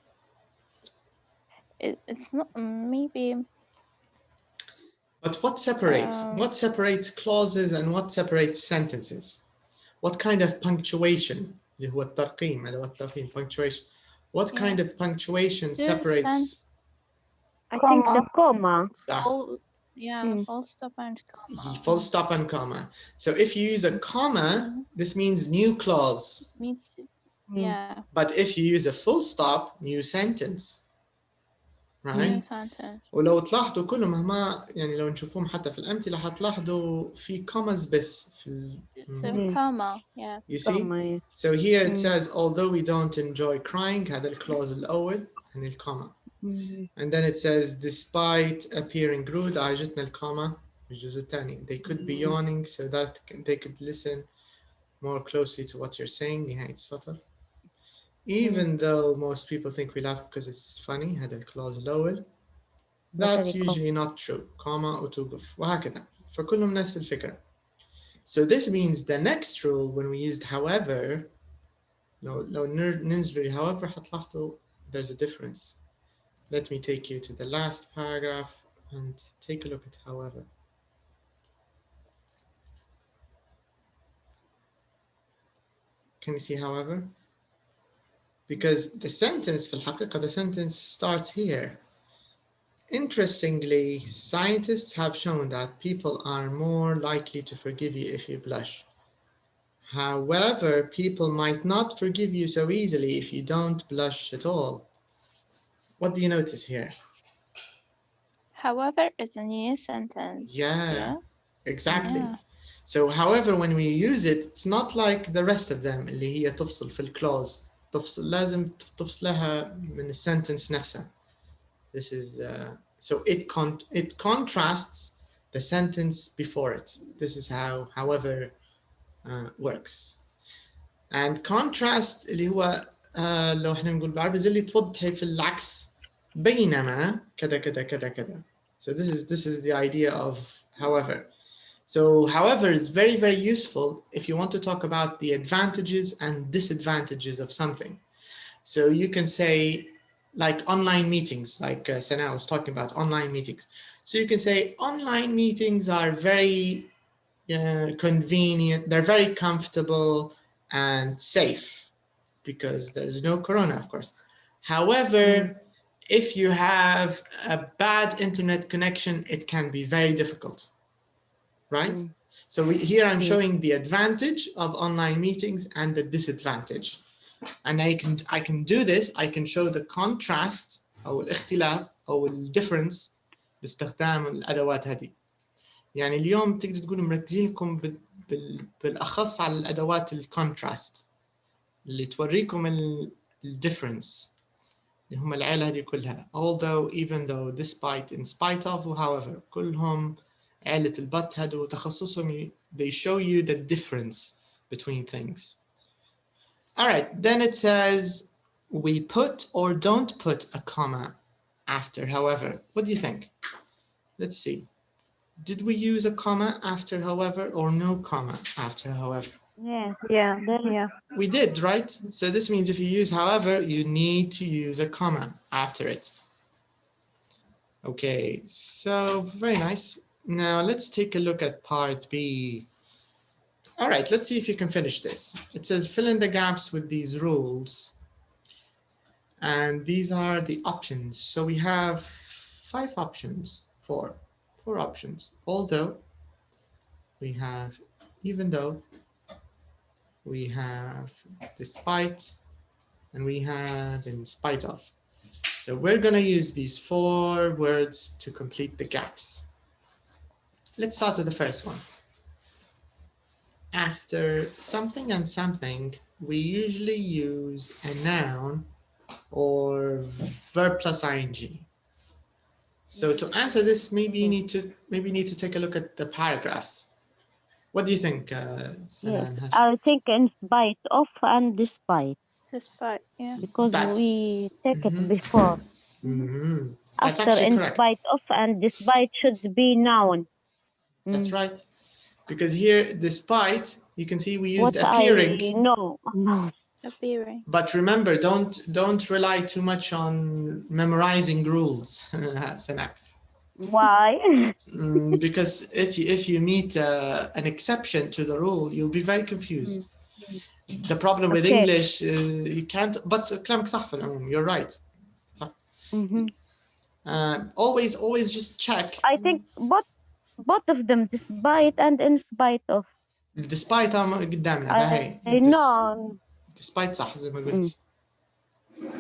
it's not, maybe. But what separates clauses and what separates sentences? What kind of punctuation? اللي هو الترقيم، أدوات الترقيم, punctuation. What kind of punctuation separates? I think the comma. Full stop and comma. Full stop and comma. So if you use a comma, this means new clause. Yeah. But if you use a full stop, new sentence. Right? New sentence. ولو تلاحظوا كلهم هما يعني لو نشوفهم حتى في الأمثلة هتلاحظوا في commas بس في It's a comma, yeah. You see? Comma. So here it says, although we don't enjoy crying, هذا الكلوز الأول and الكوما. And then it says, despite appearing rude, عجتنا الكوما الجزء الثاني. They could be yawning so that they could listen more closely to what you're saying. نهاية السطر. Even though most people think we laugh because it's funny, هذا الكلوز الأول. That's usually not true. comma وتوقف وهكذا. فكلهم نفس الفكرة. So this means the next rule when we used however, لو ننزل however هتلاحظوا there's a difference. Let me take you to the last paragraph and take a look at however. Can you see however? Because the sentence في الحقيقة, the sentence starts here. Interestingly, scientists have shown that people are more likely to forgive you if you blush. However, people might not forgive you so easily if you don't blush at all. What do you notice here? However is a new sentence. Yeah, yes? Exactly. Yeah. So, however, when we use it, it's not like the rest of them اللي هي تفصل في الclause. لازم تفصلها من السنتنس نفسها. This is so it contrasts the sentence before it. This is how however works. And contrast اللي هو لو احنا نقول بالعربي زي اللي توضحي في العكس بينما كذا كذا كذا كذا. So this is the idea of however. So however is very, very useful if you want to talk about the advantages and disadvantages of something. So you can say like online meetings, like Sana was talking about online meetings. So you can say online meetings are very convenient, they're very comfortable and safe because there's no corona, of course. However, if you have a bad internet connection, it can be very difficult, right? So here I'm showing the advantage of online meetings and the disadvantage. And I can do this, I can show the contrast أو الاختلاف أو الديفرنس باستخدام الأدوات هذه. يعني اليوم تقدر تقولوا مركزين لكم بالأخص على الأدوات الكونتراست اللي توريكم الديفرنس اللي هم العيلة هذه كلها. Although, even though, despite, in spite of, however, كلهم عيلة البط هذو تخصصهم they show you the difference between things. All right, then it says we put or don't put a comma after however. What do you think? Let's see. Did we use a comma after however or no comma after however? Yeah. We did, right? So this means if you use however, you need to use a comma after it. Okay, so very nice. Now let's take a look at part B. All right, let's see if you can finish this. It says fill in the gaps with these rules. And these are the options. So we have 5 options, four options. Although, we have even though, we have despite, and we have in spite of. So we're going to use these 4 words to complete the gaps. Let's start with the first one. After something and something, we usually use a noun or verb plus ing. So to answer this, maybe you need to take a look at the paragraphs. What do you think, Sana? Yes, I think in spite of and despite. Despite, yeah. Because we take it before. That's After actually in correct. spite of and despite should be noun. That's right. Because here, despite, you can see we used appearing. No. Appearing. But remember, don't rely too much on memorizing rules, Sana. Why? Because if you meet an exception to the rule, you'll be very confused. The problem with English, you can't. But كلامك صح في العموم. You're right. صح. Always just check. I think both of them, despite and in spite of. Despite قدامنا I know. Despite صح زي ما قلت.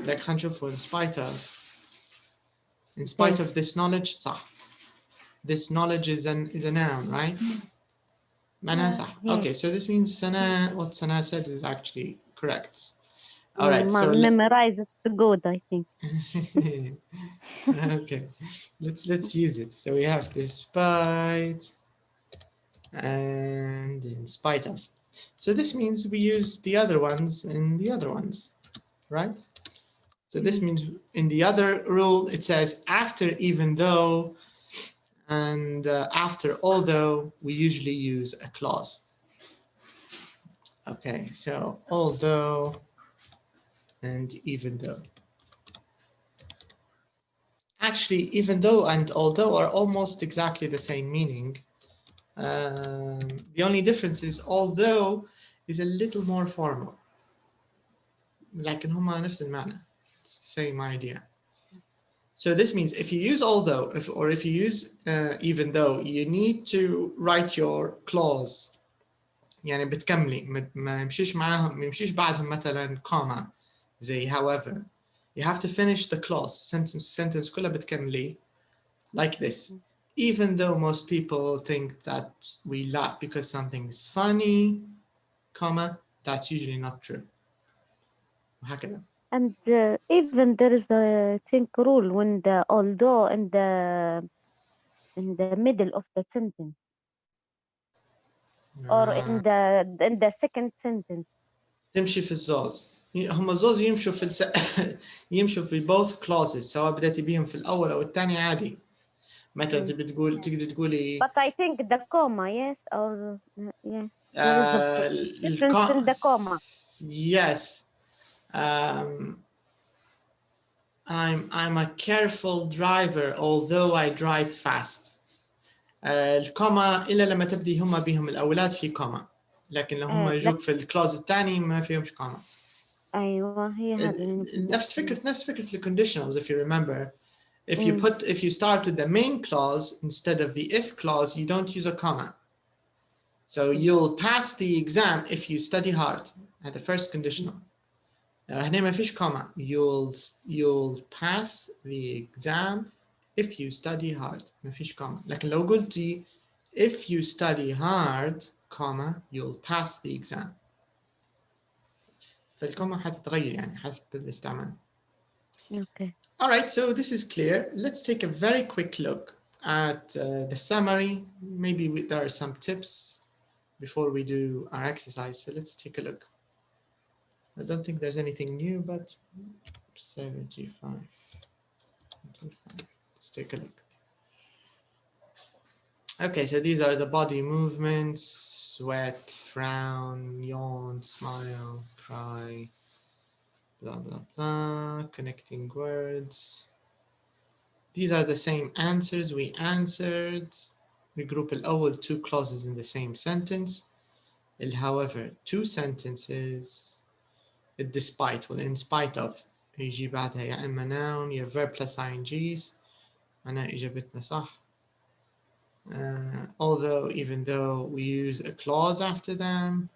لك خلينا نشوف in spite of this knowledge صح. This knowledge is a noun, right? معناها صح. Okay, so this means what Sana said is actually correct. All right, so memorize it good, I think. Okay, let's use it. So we have despite and in spite of. So this means we use the other ones in the other ones, right? So this means in the other rule, it says after even though and after although, we usually use a clause. Okay, so although and even though. Actually, even though and although are almost exactly the same meaning. The only difference is although is a little more formal. لكن هما نفس المعنى. It's the same idea. So this means if you use although or if you use even though, you need to write your clause. يعني بتكملي ما يمشيش معاهم ما يمشيش بعدهم مثلا comma زي however. You have to finish the clause sentence كلها بتكملي like this. Even though most people think that we laugh because something is funny, comma, that's usually not true. وهكذا. And even there is a rule when the although in the middle of the sentence or in the second sentence. تمشي في الزوز. هم الزوز يمشوا في يمشوا في both clauses سواء بدأتي بيهم في الأول أو الثاني عادي. مثلا تقدر تقولي. But I think the comma, yes, or yeah. There is a difference in the comma. Yes. I'm a careful driver although I drive fast. الكوما إلا لما تبدي هما بهم الأولاد في كوما. لكن لو هم يجوك في الكلاوز الثاني ما فيهمش كوما. أيوة هي هذه. نفس فكرة الconditionals if you remember. If you start with the main clause instead of the if clause, you don't use a comma. So you'll pass the exam if you study hard at the first conditional. هنا ما فيش comma. You'll pass the exam if you study hard. ما فيش comma. لكن لو قلتي if you study hard, comma, you'll pass the exam. فالكوما حتتغير يعني حسب الاستعمال. Okay. All right, so this is clear. Let's take a very quick look at the summary. Maybe there are some tips before we do our exercise. So let's take a look. I don't think there's anything new, but 75. Let's take a look. Okay, so these are the body movements: sweat, frown, yawn, smile, cry, blah, blah, blah, connecting words. These are the same answers we answered. الجروب الأول 2 clauses in the same sentence. However, 2 sentences, despite وال in spite of يجي بعدها يا إما noun يا verb plus ing's. أنا إجابتنا صح. Although, even though we use a clause after them.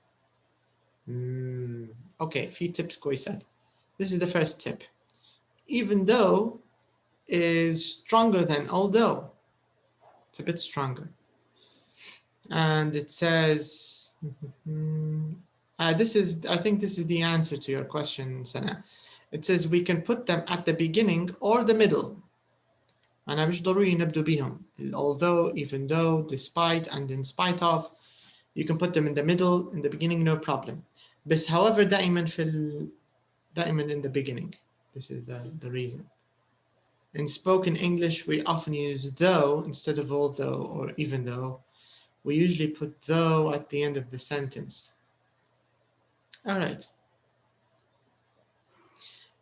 Okay, few tips كويسات. This is the first tip. Even though is stronger than although. It's a bit stronger. And it says, I think this is the answer to your question, Sana. It says we can put them at the beginning or the middle. أنا مش ضروري نبدو بهم. Although, even though, despite, and in spite of, you can put them in the middle, in the beginning, no problem. But however, دائما in the beginning. This is the reason. In spoken English, we often use though instead of although or even though. We usually put though at the end of the sentence. All right.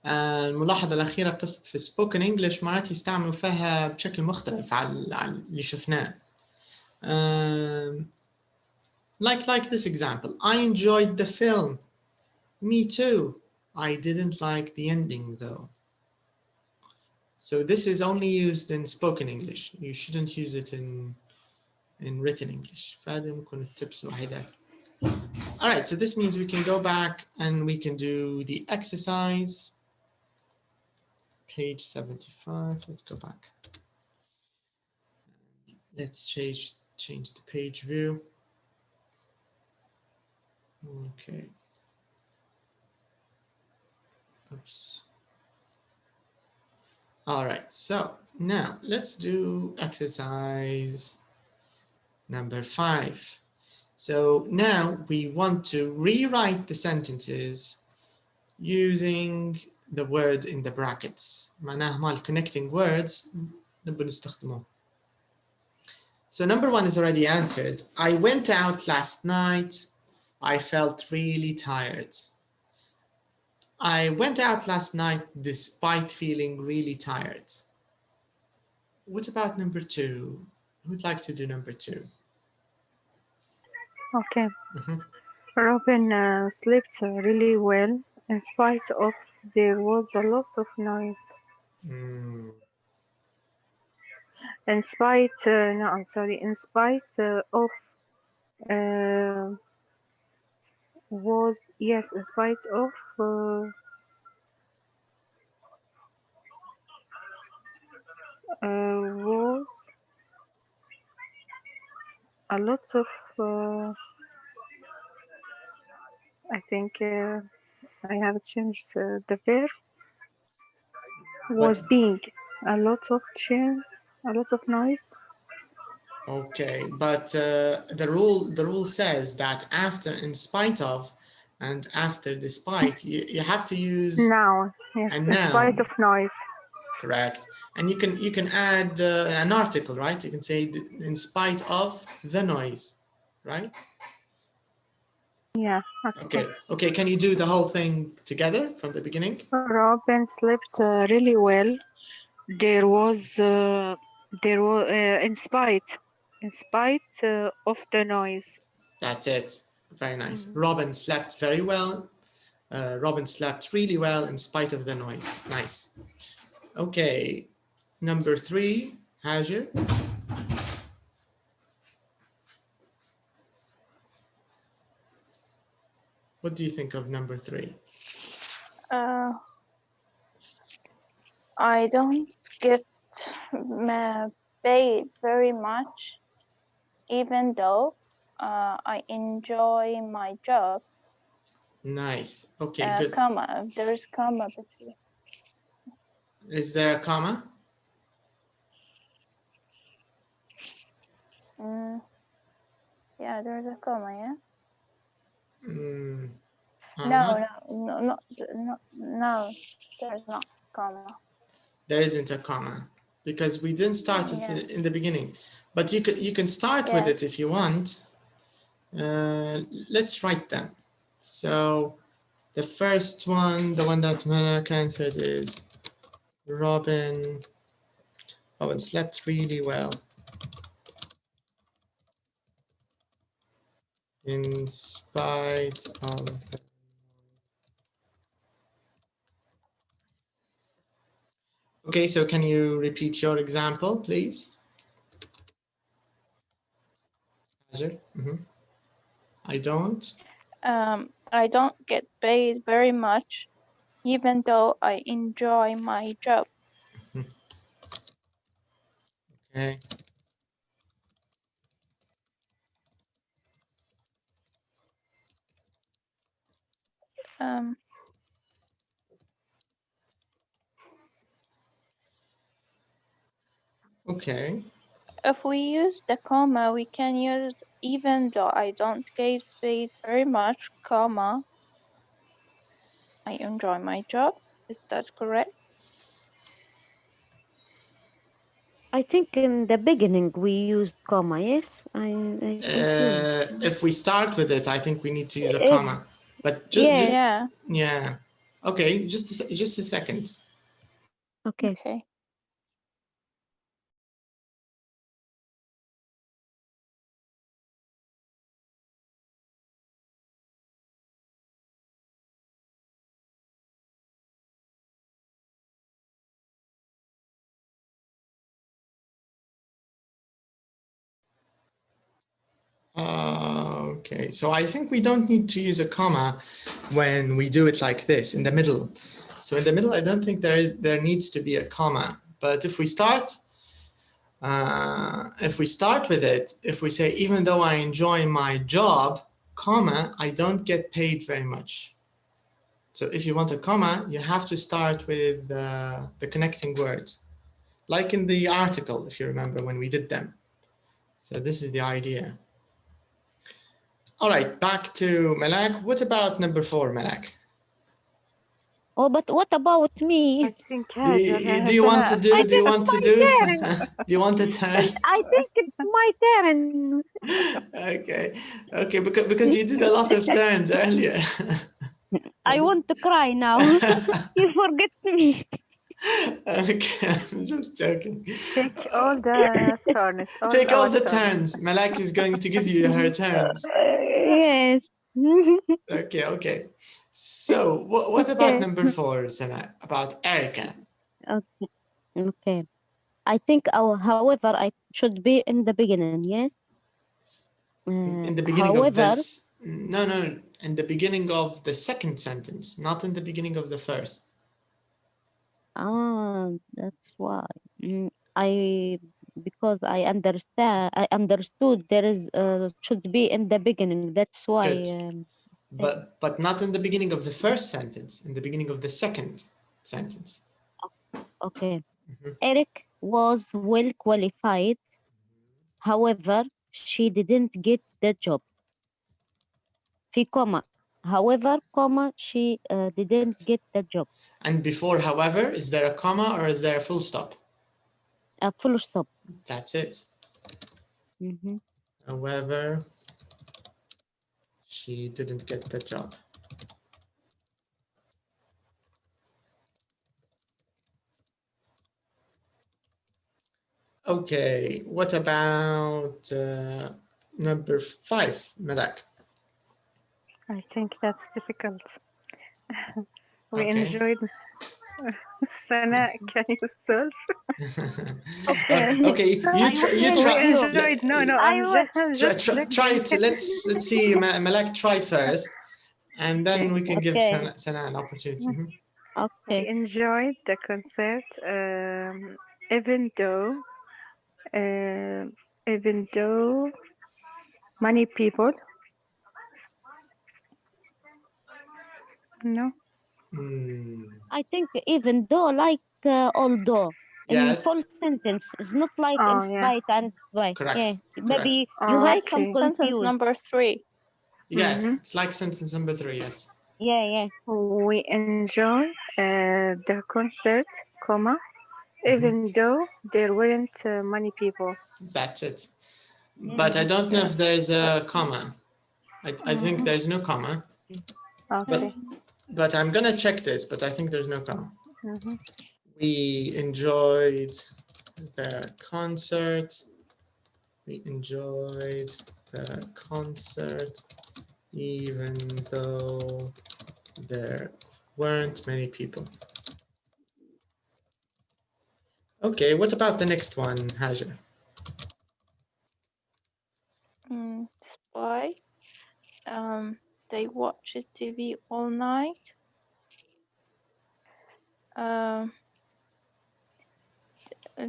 الملاحظة الأخيرة قصة في spoken English مرات يستعملوا فيها بشكل مختلف على اللي شفناه. Like this example. I enjoyed the film. Me too. I didn't like the ending though. So this is only used in spoken English. You shouldn't use it in written English. فهذه ممكن التبس الوحيدات. All right, so this means we can go back and we can do the exercise. Page 75, let's go back. Let's change the page view. Okay. Oops. All right, so now let's do exercise number 5. So now we want to rewrite the sentences using the words in the brackets. معناها مال connecting words نبغى نستخدمه. So number 1 is already answered. I went out last night. I felt really tired. I went out last night despite feeling really tired. What about number 2? Who'd like to do number 2? Okay. Robin slept really well in spite of there was a lot of noise. In spite of was, yes, in spite of was a lot of I think I have changed the verb. Was being a lot of noise. Okay, but the rule says that after in spite of and after despite you have to use noun. Yes, in spite of noise. Correct. And you can add an article, right? You can say in spite of the noise, right? Yeah. Okay, can you do the whole thing together from the beginning? Robin slept really well. There was in spite of the noise. That's it. Very nice. Robin slept very well. Robin slept really well in spite of the noise. Nice. Okay, number 3, Hajar. What do you think of number 3? I don't get paid very much, even though I enjoy my job. Nice. Okay, good. Comma. There is comma between. Is there a comma? Yeah, there's a comma. Yeah. No, there's not comma. There isn't a comma because we didn't start it in the beginning. But you can start with it if you want. Let's write them. So the first one, the one that Malak answered is Robin slept really well in spite of the... Okay, so can you repeat your example, please? I don't get paid very much, even though I enjoy my job. Okay. Okay. If we use the comma, we can use even though I don't get paid very much, comma, I enjoy my job. Is that correct? I think in the beginning we used comma, yes? If we start with it, I think we need to use a comma. But yeah. Okay, just a second. Okay. Okay, so I think we don't need to use a comma when we do it like this in the middle. So in the middle, I don't think there needs to be a comma. But if we start with it, if we say, even though I enjoy my job, comma, I don't get paid very much. So if you want a comma, you have to start with the connecting words, like in the article, if you remember when we did them. So this is the idea. All right, back to Malak. What about number 4, Malak? Oh, but what about me? I think do you want to do? Do you want to do? Do you want a turn? I think it's my turn. Okay, because you did a lot of turns earlier. I want to cry now. You forget me. Okay, I'm just joking. Take all the turns. Take all the turns. Malak is going to give you her turns. Yes. Okay. So what about number 4, Sana? About Erica? Okay. I think, however, I should be in the beginning, yes? In the beginning of this? No. In the beginning of the second sentence, not in the beginning of the first. That's why. Because I understood there is should be in the beginning. That's why. But not in the beginning of the first sentence. In the beginning of the second sentence. Okay. Eric was well qualified. However, she didn't get the job. في comma. However, comma, she didn't get the job. And before however, is there a comma or is there a full stop? A full stop. That's it. However, she didn't get the job. Okay, what about number 5, Malak? I think that's difficult. We enjoyed. Sana, can you solve? Okay, you try. We enjoyed. No, I'm just try it. Let's see, Malak, try first, and then we can give Sana an opportunity. Okay. We enjoyed the concert, even though many people. No. I think even though, like although, in full sentence, it's not like in spite and by. Correct. Yeah, maybe Correct. you have Like sentence number 3. Yes, it's like sentence number 3. Yes. Yeah. We enjoy the concert, comma, Even though there weren't many people. That's it. But I don't know if there's a comma. I think there's no comma. Okay. But I'm gonna check this, but I think there's no comma. We enjoyed the concert. We enjoyed the concert, even though there weren't many people. Okay, what about the next one, Hajar? Despite they watched TV all night.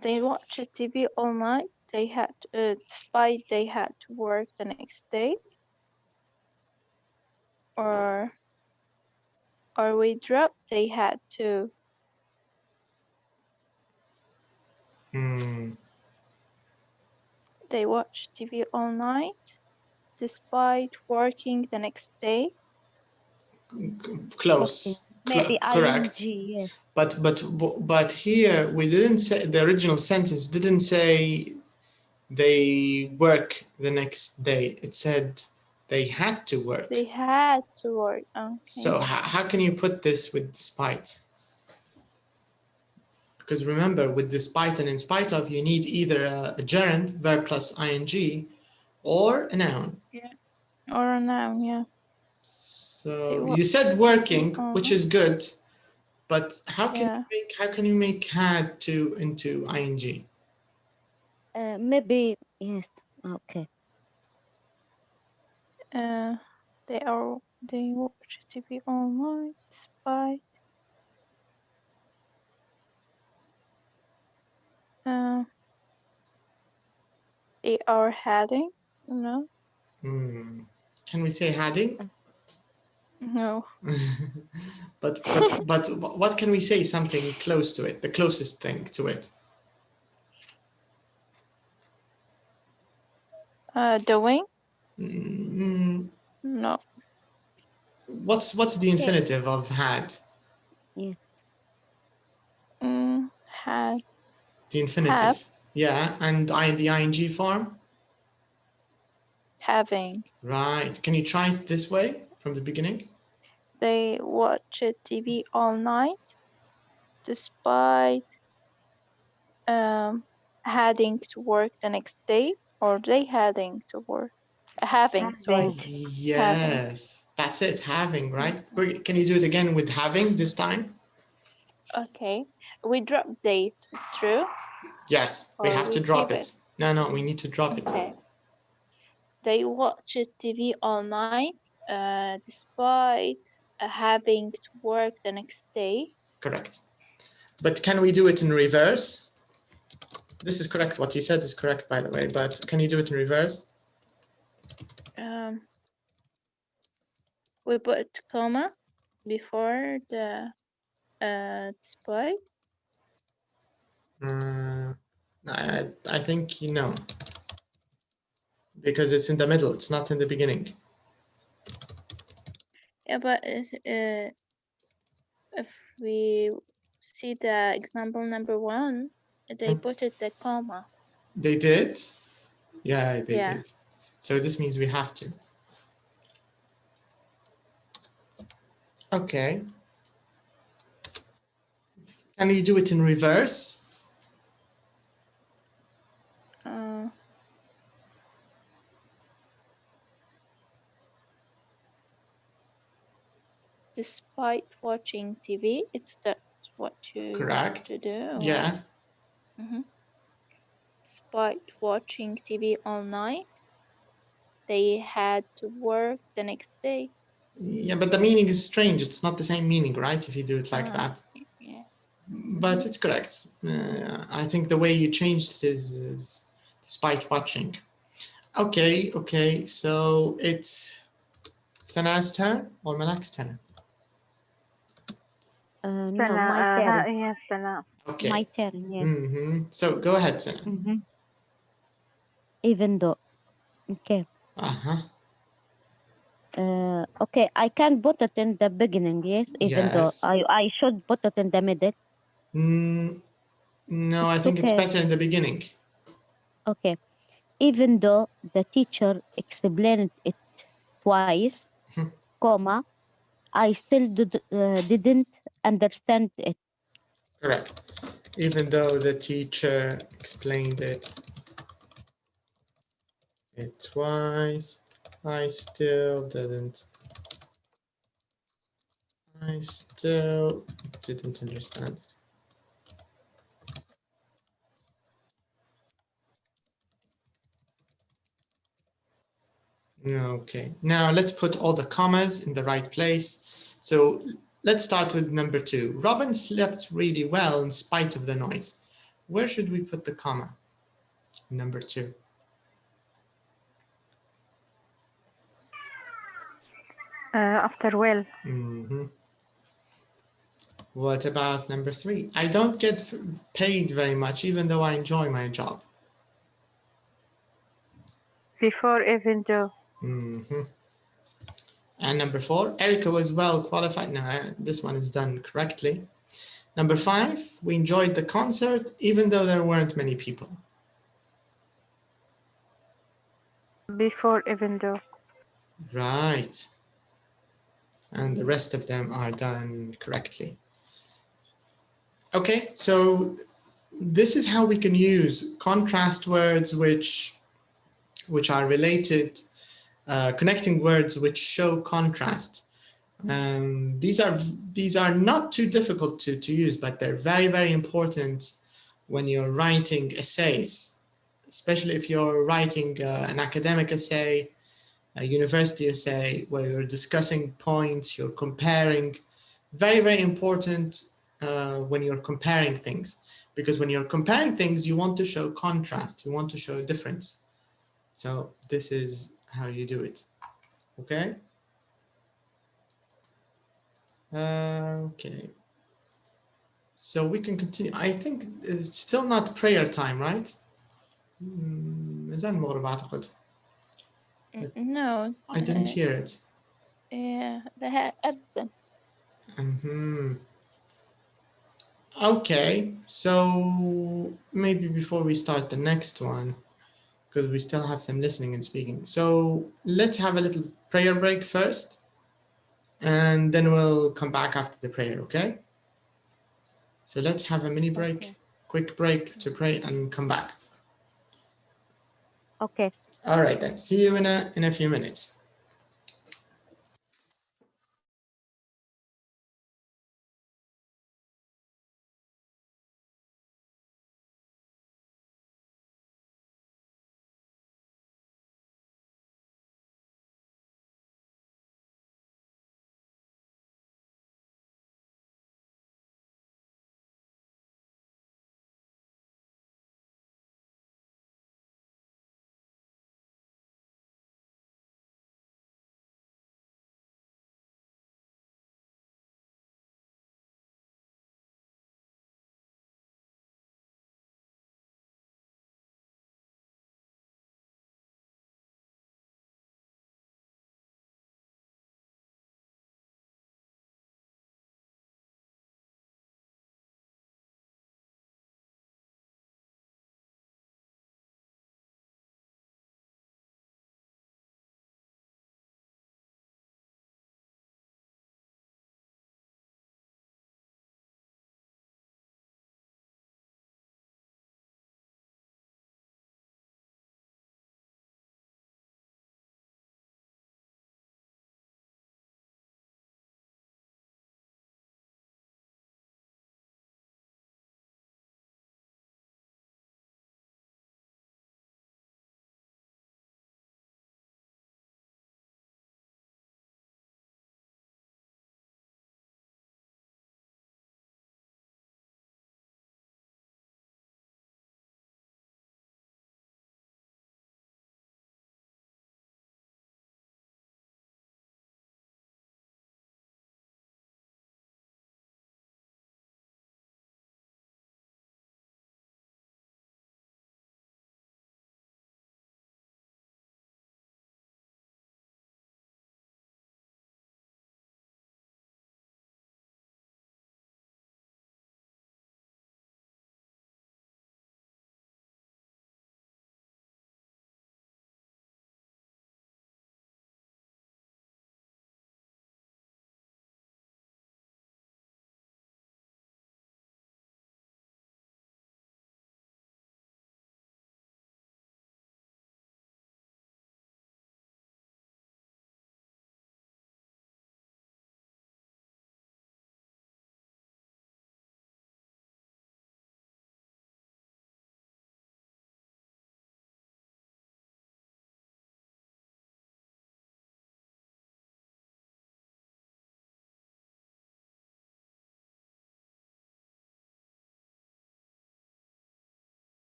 They watched TV all night. They had, despite they had to work the next day. Or we dropped. They had to. They watched TV all night, despite working the next day. Close. Maybe correct. ING, yes. But here we didn't say, the original sentence didn't say they work the next day. It said they had to work. They had to work. Okay. So how can you put this with despite? Because remember, with despite and in spite of, you need either a gerund, verb plus ing, or a noun. Yeah. Or a noun, yeah. So you said working, which is good, but how can you make had to into ing? Maybe yes. Okay. They watch TV all night, despite. They are heading, no? Can we say heading? No. but what can we say? Something close to it, the closest thing to it. Doing? No. What's the infinitive of had? Yeah. Had. The infinitive. Have. Yeah, and the ing form? Having. Right. Can you try it this way from the beginning? They watch TV all night, despite having to work the next day, or they having to work. Sorry. Yes, having. That's it. Having, right? Can you do it again with having this time? Okay. We drop date, true? Yes, we have to drop it. No, we need to drop it. They watch TV all night, despite having to work the next day. Correct. But can we do it in reverse? This is correct. What you said is correct, by the way, but can you do it in reverse? We put comma before the despite. I think you know, because it's in the middle. It's not in the beginning. Yeah, but if we see the example number 1, they put it the comma. They did? Yeah, they did. So this means we have to. Okay. Can you do it in reverse? Despite watching TV, that's what you correct to do. Yeah. Despite watching TV all night, they had to work the next day. Yeah, but the meaning is strange. It's not the same meaning, right? If you do it like that. Yeah. But it's correct. I think the way you changed it is despite watching. Okay. So it's Sana's turn or Malak's turn? No, my turn. Yes, Sana. Okay. My turn, yes. So go ahead, Sana. Even though. Okay. Okay, I can put it in the beginning, yes, even though I should put it in the middle. No, I think it's better in the beginning. Okay. Even though the teacher explained it twice, comma, I still didn't understand it. Correct. Even though the teacher explained it twice, I still didn't. I still didn't understand it. Okay, now let's put all the commas in the right place. So let's start with number 2. Robin slept really well in spite of the noise. Where should we put the comma? Number 2. After well. What about number 3? I don't get paid very much, even though I enjoy my job. Before even though. And number 4, Erica was well qualified. No, this one is done correctly. Number 5, we enjoyed the concert, even though there weren't many people. Before even though. Right. And the rest of them are done correctly. Okay, so this is how we can use contrast words which are related, connecting words which show contrast. These are not too difficult to use, but they're very, very important when you're writing essays, especially if you're writing an academic essay, a university essay, where you're discussing points, you're comparing. Very, very important when you're comparing things, because when you're comparing things, you want to show contrast, you want to show difference. So this is how you do it. Okay. Okay. So we can continue. I think it's still not prayer time, right? إذا المغرب أعتقد. No. I didn't hear it. Yeah, the أذن. Okay, so maybe before we start the next one, because we still have some listening and speaking. So let's have a little prayer break first, and then we'll come back after the prayer, okay? So let's have a mini break, Okay. quick break to pray and come back. Okay. All right then, see you in a few minutes.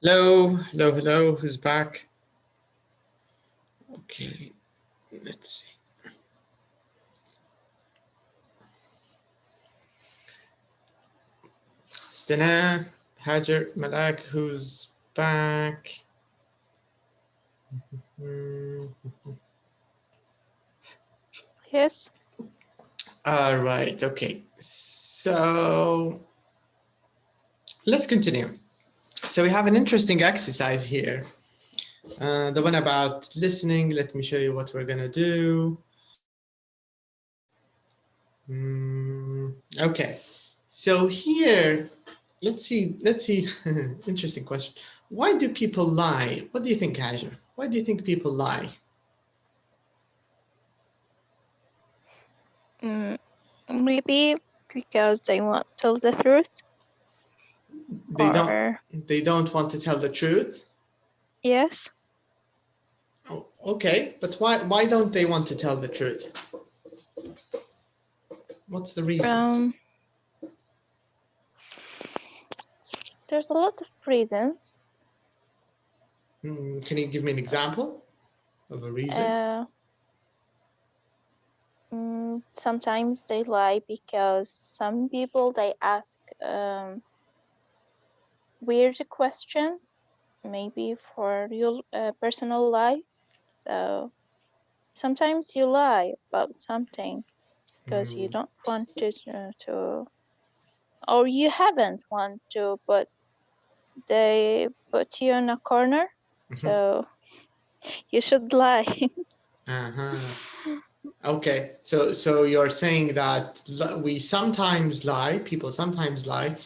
Hello, hello, hello. Who's back? Okay, let's see. Stana, Hajar, Malak, who's back? Yes. All right, okay. So let's continue. So we have an interesting exercise here. The one about listening. Let me show you what we're gonna do. Okay, so here, let's see. Interesting question. Why do people lie? What do you think, Hajar? Why do you think people lie? Maybe because they want to tell the truth. They don't want to tell the truth? Yes. Oh, okay, but why don't they want to tell the truth? What's the reason? There's a lot of reasons. Can you give me an example of a reason? Sometimes they lie because some people, they ask weird questions, maybe for your personal life. So sometimes you lie about something because you don't want to, or you haven't want to, but they put you in a corner. So you should lie. Okay, so you're saying that we sometimes lie, people sometimes lie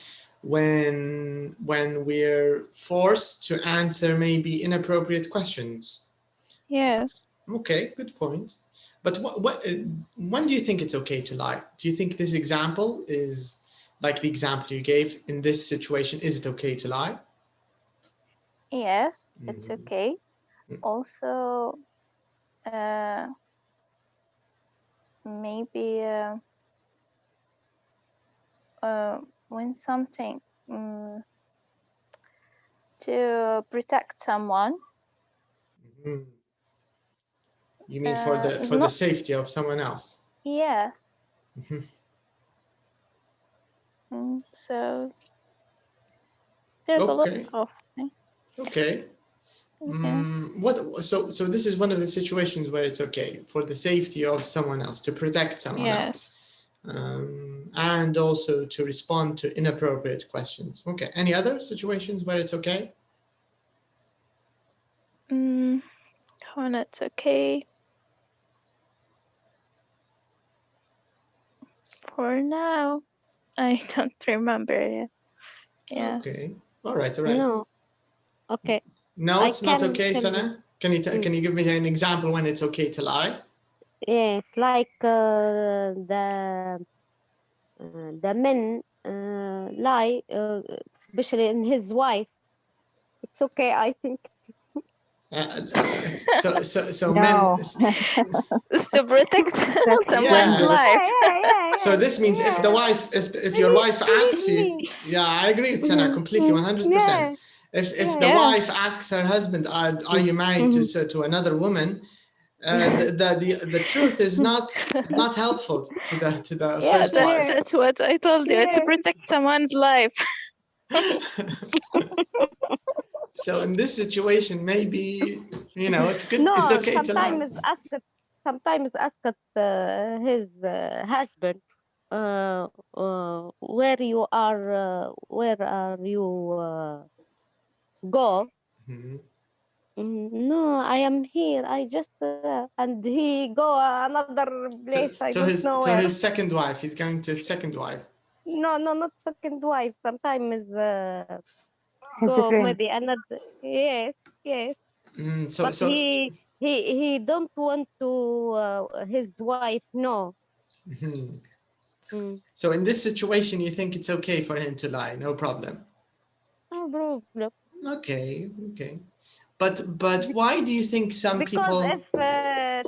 when we're forced to answer maybe inappropriate questions. Yes. Okay, good point. But when do you think it's okay to lie? Do you think this example is like the example you gave in this situation? Is it okay to lie? Yes, it's okay. Also, maybe when something to protect someone. You mean for the safety of someone else? Yes. So there's a lot of things. Okay. So this is one of the situations where it's okay for the safety of someone else, to protect someone else, and also to respond to inappropriate questions. Okay. Any other situations where it's okay? When it's okay. For now, I don't remember yet. Yeah. Okay. All right. No. Okay. No, it's not okay, Sana. Can you give me an example when it's okay to lie? Yes, like the men lie, especially in his wife. It's okay, I think. So no. men It's to protect someone's life. So this means if the wife, if your wife asks you, I agree with Sana completely, 100%. If the wife asks her husband, are you married to another woman? The truth is not helpful to the first wife. That's what I told you. It's to protect someone's life. So in this situation, maybe it's good. No, it's okay to lie. Sometimes ask his husband, where you are, where are you go? No, I am here. I just and he go another place. I don't know where. To his second wife. He's going to his second wife. No, not second wife. Sometimes go maybe another. Yes. But he don't want to his wife know. So in this situation, you think it's okay for him to lie? No problem. No problem. Okay. But why do you think some people? Because if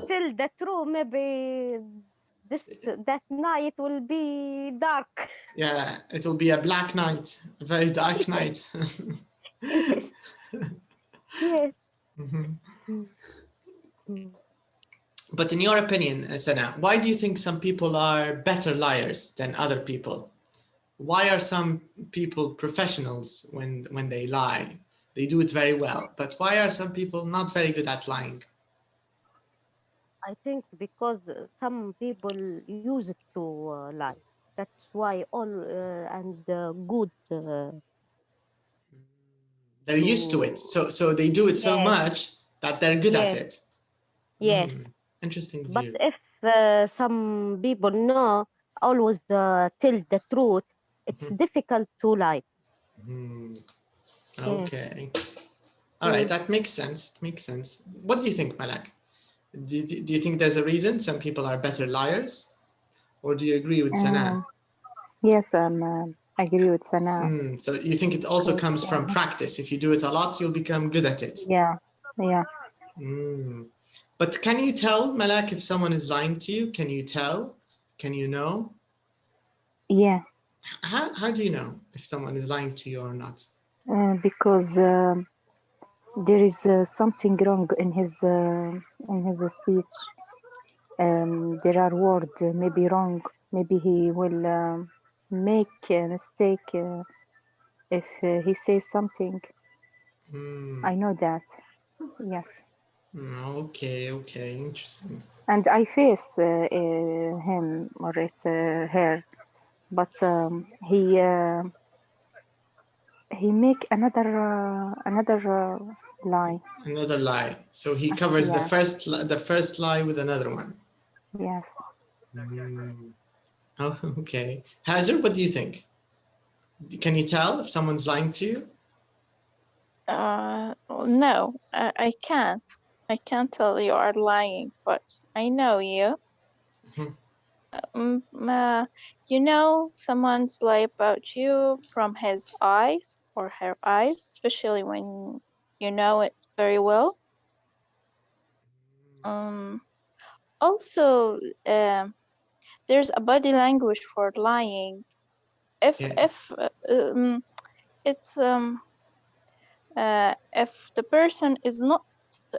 tell the truth, maybe that night will be dark. Yeah, it will be a black night, a very dark night. Yes. Yes. Mhm. Mm. But in your opinion, Sana, why do you think some people are better liars than other people? Why are some people professionals when they lie? They do it very well. But why are some people not very good at lying? I think because some people use it to lie. That's why all and good They're used to it. So they do it so yes, much that they're good at yes, it. yes. Interesting But view. if some people know always tell the truth, it's difficult to lie. Hmm. Yes. Okay. All right, that makes sense. It makes sense. What do you think, Malak? Do you think there's a reason some people are better liars? Or do you agree with Sana? Yes, I agree with Sana. So you think it also comes from practice. If you do it a lot, you'll become good at it. Yeah, yeah. But can you tell, Malak, if someone is lying to you? Can you tell? Can you know? Yeah, How do you know if someone is lying to you or not? because there is something wrong in his speech. There are words maybe wrong. Maybe he will make a mistake if he says something. I know that. Yes, Okay, interesting. and I face him or her, but he make another lie. Another lie. So he covers Yes, the first lie with another one. yes. Oh, okay. Hajar, what do you think? Can you tell if someone's lying to you? No, I can't. I can't tell you are lying, but I know you. You know someone's lie about you from his eyes or her eyes, especially when you know it very well. Also, there's a body language for lying. If it's if the person is not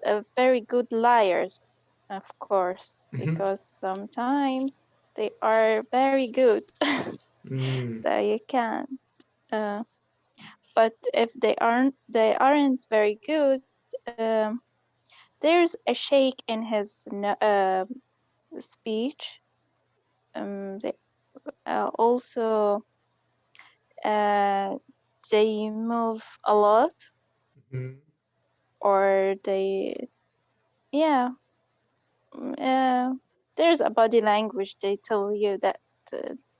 a very good liars, of course, because sometimes they are very good, so you can't. But if they aren't very good. There's a shake in his speech. They also they move a lot, or yeah. There's a body language. They tell you that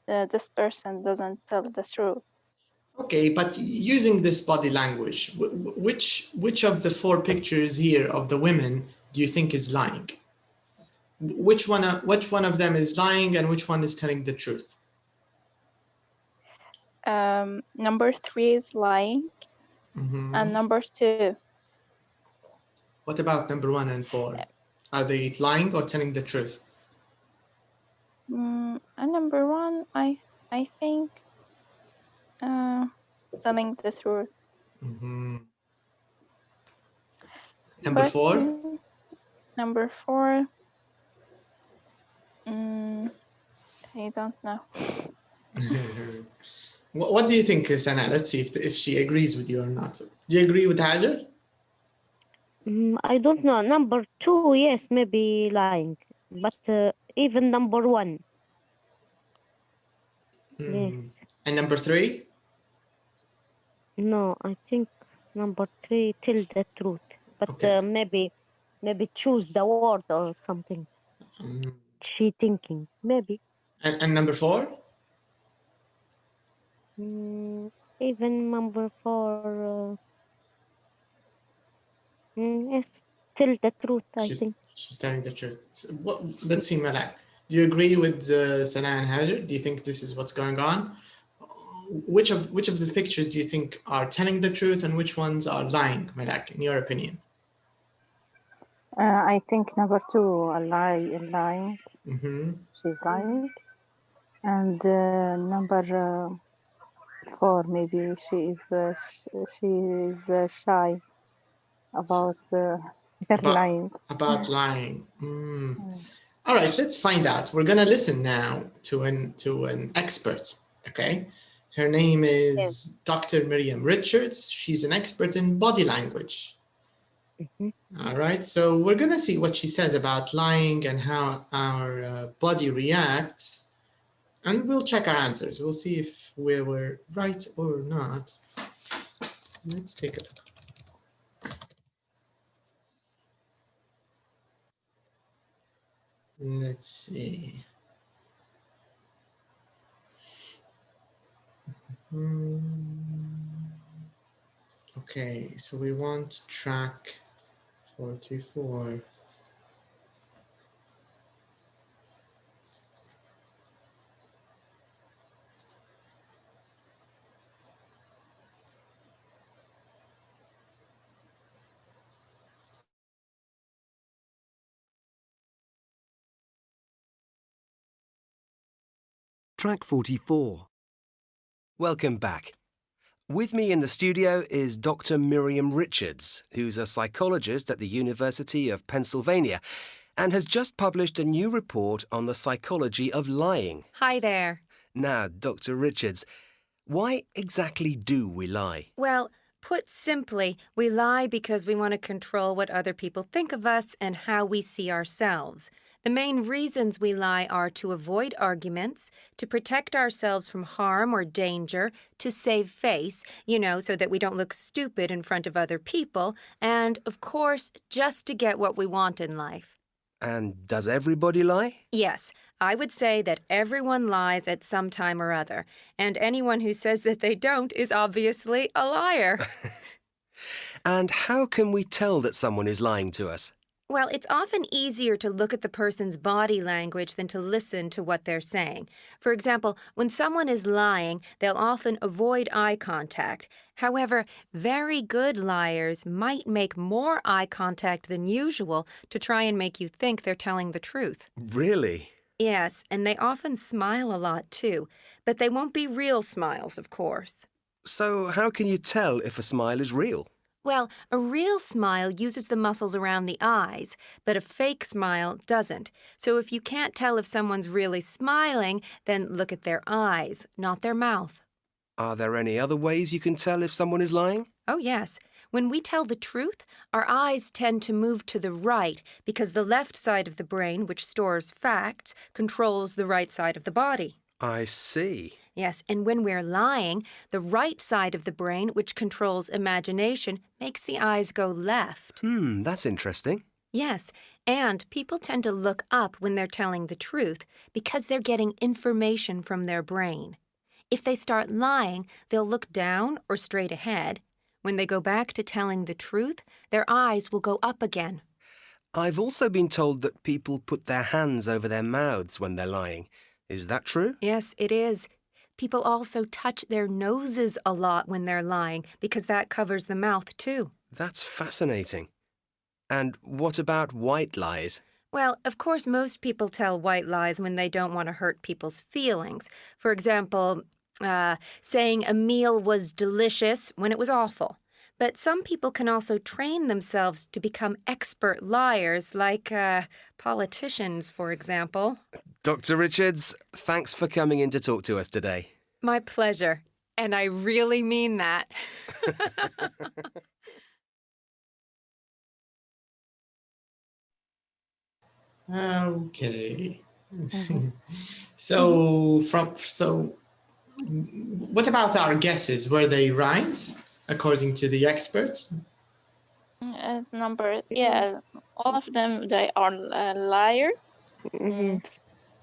this person doesn't tell the truth. Okay, but using this body language, which of the four pictures here of the women do you think is lying? Which one of them is lying and which one is telling the truth? Number 3 is lying, and number 2. What about number 1 and 4? Are they lying or telling the truth? And number 1, I think, telling the truth. Number 4? Number 4, I don't know. What do you think, Sana? Let's see if she agrees with you or not. Do you agree with Hajar? I don't know. Number 2, yes, maybe lying, but even number 1. Yes. And number 3? No, I think number 3 tell the truth, but maybe choose the word or something. She thinking maybe. And number 4? Even number 4. Yes, tell the truth. I think she's telling the truth. So let's see, Malak. Do you agree with Sana and Hajar? Do you think this is what's going on? Which of the pictures do you think are telling the truth and which ones are lying, Malak, in your opinion? I think number 2, lying. She's lying, and number 4, maybe she is shy. about her lying. About lying. All right, let's find out. We're gonna listen now to an expert. Okay, her name is Dr. Miriam Richards. She's an expert in body language. All right, so we're gonna see what she says about lying and how our body reacts, and we'll check our answers. We'll see if we were right or not. So let's take a look. Let's see. Okay, so we want track 44. Track 44. Welcome back. With me in the studio is Dr. Miriam Richards, who's a psychologist at the University of Pennsylvania and has just published a new report on the psychology of lying. Hi there. Now, Dr. Richards, why exactly do we lie? Well, put simply, we lie because we want to control what other people think of us and how we see ourselves. The main reasons we lie are to avoid arguments, to protect ourselves from harm or danger, to save face, so that we don't look stupid in front of other people, and, of course, just to get what we want in life. And does everybody lie? Yes, I would say that everyone lies at some time or other, and anyone who says that they don't is obviously a liar. And how can we tell that someone is lying to us? Well, it's often easier to look at the person's body language than to listen to what they're saying. For example, when someone is lying, they'll often avoid eye contact. However, very good liars might make more eye contact than usual to try and make you think they're telling the truth. Really? Yes, and they often smile a lot too, but they won't be real smiles, of course. So how can you tell if a smile is real? Well, a real smile uses the muscles around the eyes, but a fake smile doesn't. So if you can't tell if someone's really smiling, then look at their eyes, not their mouth. Are there any other ways you can tell if someone is lying? Oh, yes. When we tell the truth, our eyes tend to move to the right because the left side of the brain, which stores facts, controls the right side of the body. I see. Yes, and when we're lying, the right side of the brain, which controls imagination, makes the eyes go left. That's interesting. Yes, and people tend to look up when they're telling the truth because they're getting information from their brain. If they start lying, they'll look down or straight ahead. When they go back to telling the truth, their eyes will go up again. I've also been told that people put their hands over their mouths when they're lying. Is that true? Yes, it is. People also touch their noses a lot when they're lying because that covers the mouth too. That's fascinating. And what about white lies? Well, of course, most people tell white lies when they don't want to hurt people's feelings. For example, saying a meal was delicious when it was awful. But some people can also train themselves to become expert liars, like politicians, for example. Dr. Richards, thanks for coming in to talk to us today. My pleasure. And I really mean that. Okay. So what about our guesses? Were they right according to the experts? All of them, they are liars.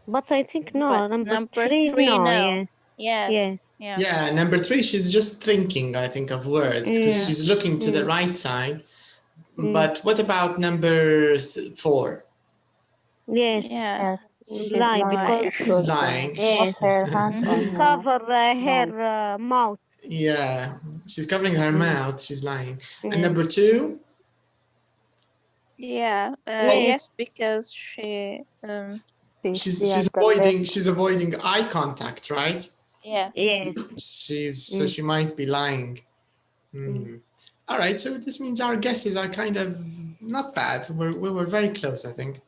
But I think no, number three no. no. Yes. Yeah, number 3, she's just thinking, I think, of words because she's looking to the right side. But what about number 4? Yes. Lie because She's lying. yes. Cover her mouth. Yeah, she's covering her mouth. She's lying. And number 2? Yes, because she's avoiding eye contact, right? Yes. So she might be lying. All right, so this means our guesses are kind of not bad. We were very close, I think.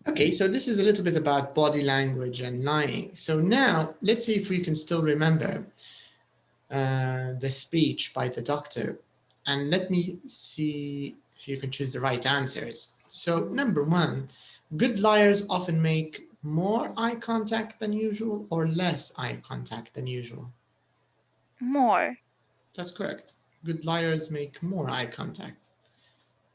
Okay, so this is a little bit about body language and lying. So now let's see if we can still remember the speech by the doctor. And let me see if you can choose the right answers. So number one, good liars often make more eye contact than usual or less eye contact than usual? More. That's correct. Good liars make more eye contact.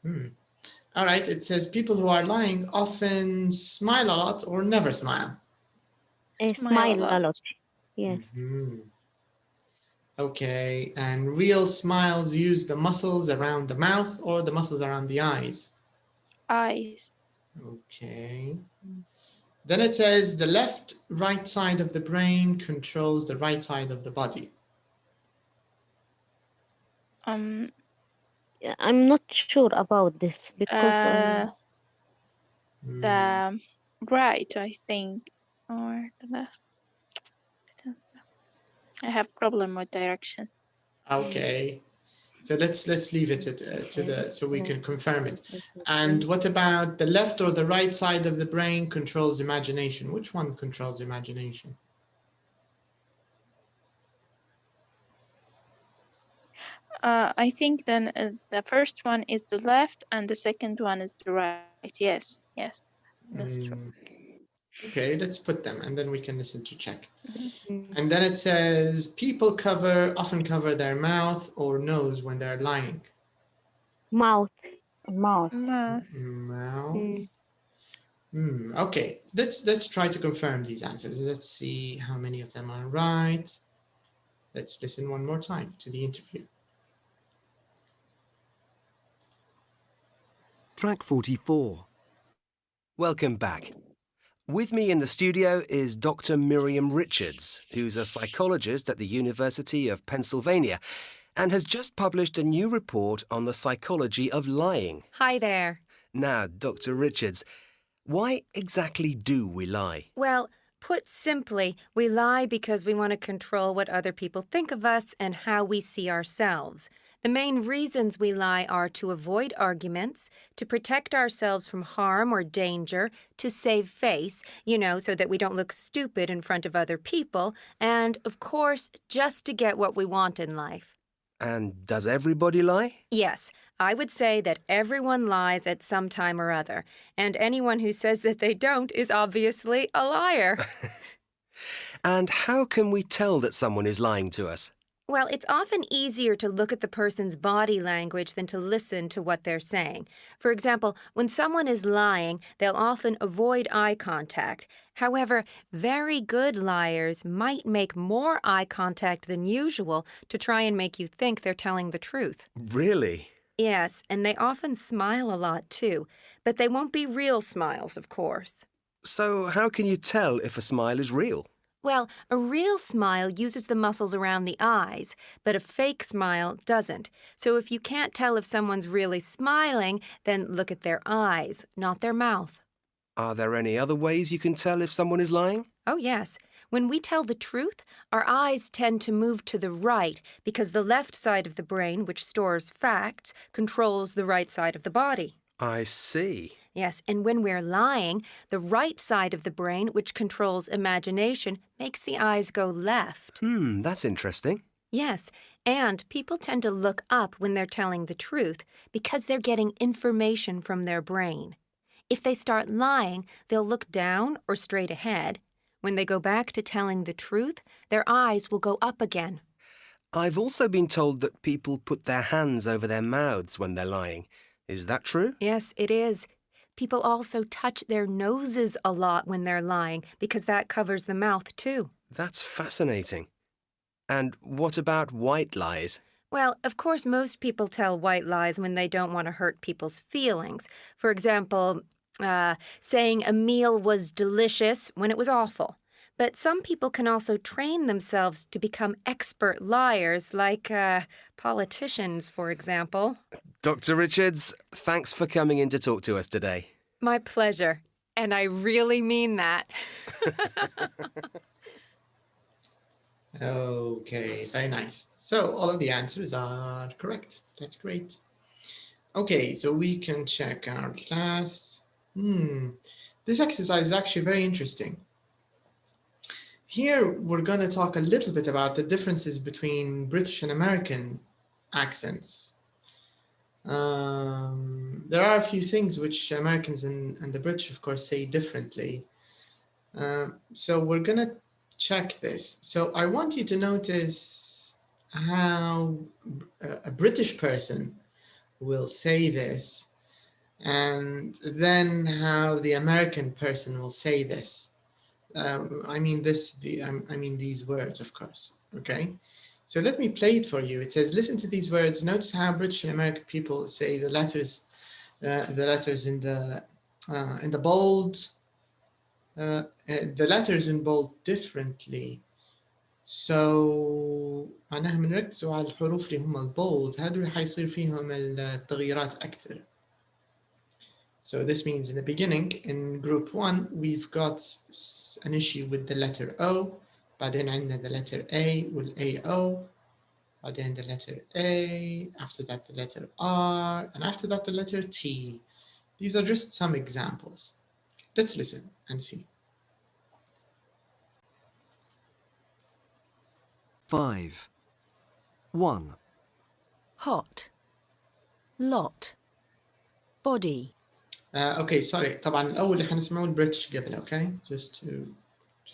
All right, it says people who are lying often smile a lot or never smile. Smile a lot. Yes. Okay, and real smiles use the muscles around the mouth or the muscles around the eyes? Eyes. Okay. Then it says the right side of the brain controls the right side of the body. I'm not sure about this because the right, I think, or the left. I don't know. I have problem with directions. Okay, so let's leave it to the so we can confirm it. And what about the left or the right side of the brain controls imagination? Which one controls imagination? I think then the first one is the left and the second one is the right. Yes, that's true. Okay, let's put them and then we can listen to check. And then it says people often cover their mouth or nose when they're lying. Mouth. Okay, let's try to confirm these answers. Let's see how many of them are right. Let's listen one more time to the interview. Track 44. Welcome back. With me in the studio is Dr. Miriam Richards, who's a psychologist at the University of Pennsylvania and has just published a new report on the psychology of lying. Hi there. Now, Dr. Richards, why exactly do we lie? Well, put simply, we lie because we want to control what other people think of us and how we see ourselves. The main reasons we lie are to avoid arguments, to protect ourselves from harm or danger, to save face, so that we don't look stupid in front of other people, and, of course, just to get what we want in life. And does everybody lie? Yes, I would say that everyone lies at some time or other, and anyone who says that they don't is obviously a liar. And how can we tell that someone is lying to us? Well, it's often easier to look at the person's body language than to listen to what they're saying. For example, when someone is lying, they'll often avoid eye contact. However, very good liars might make more eye contact than usual to try and make you think they're telling the truth. Really? Yes, and they often smile a lot too, but they won't be real smiles, of course. So how can you tell if a smile is real? Well, a real smile uses the muscles around the eyes, but a fake smile doesn't. So if you can't tell if someone's really smiling, then look at their eyes, not their mouth. Are there any other ways you can tell if someone is lying? Oh, yes. When we tell the truth, our eyes tend to move to the right because the left side of the brain, which stores facts, controls the right side of the body. I see. Yes, and when we're lying, the right side of the brain, which controls imagination, makes the eyes go left. That's interesting. Yes, and people tend to look up when they're telling the truth because they're getting information from their brain. If they start lying, they'll look down or straight ahead. When they go back to telling the truth, their eyes will go up again. I've also been told that people put their hands over their mouths when they're lying. Is that true? Yes, it is. People also touch their noses a lot when they're lying because that covers the mouth too. That's fascinating. And what about white lies? Well, of course, most people tell white lies when they don't want to hurt people's feelings. For example, saying a meal was delicious when it was awful. But some people can also train themselves to become expert liars, like politicians, for example. Dr. Richards, thanks for coming in to talk to us today. My pleasure. And I really mean that. Okay, very nice. So all of the answers are correct. That's great. Okay, so we can check our last. This exercise is actually very interesting. Here, we're going to talk a little bit about the differences between British and American accents. There are a few things which Americans and the British, of course, say differently. So we're going to check this. So I want you to notice how a British person will say this, and then how the American person will say this. I mean these words, of course. Okay, so let me play it for you. It says, listen to these words. Notice how British and American people say the letters in the bold, the letters in bold differently. So معناها بنركزوا على الحروف اللي هم البولد، هذول حيصير فيهم التغييرات أكثر. So this means in the beginning, in group 1, we've got an issue with the letter O, بعدين عندنا the letter A with AO, بعدين the letter A, after that the letter R, and after that the letter T. These are just some examples. Let's listen and see. 5. 1. Hot. Lot. Body. Okay, sorry. طبعا الأول اللي حنسمعه البريتش قبل, okay? Just to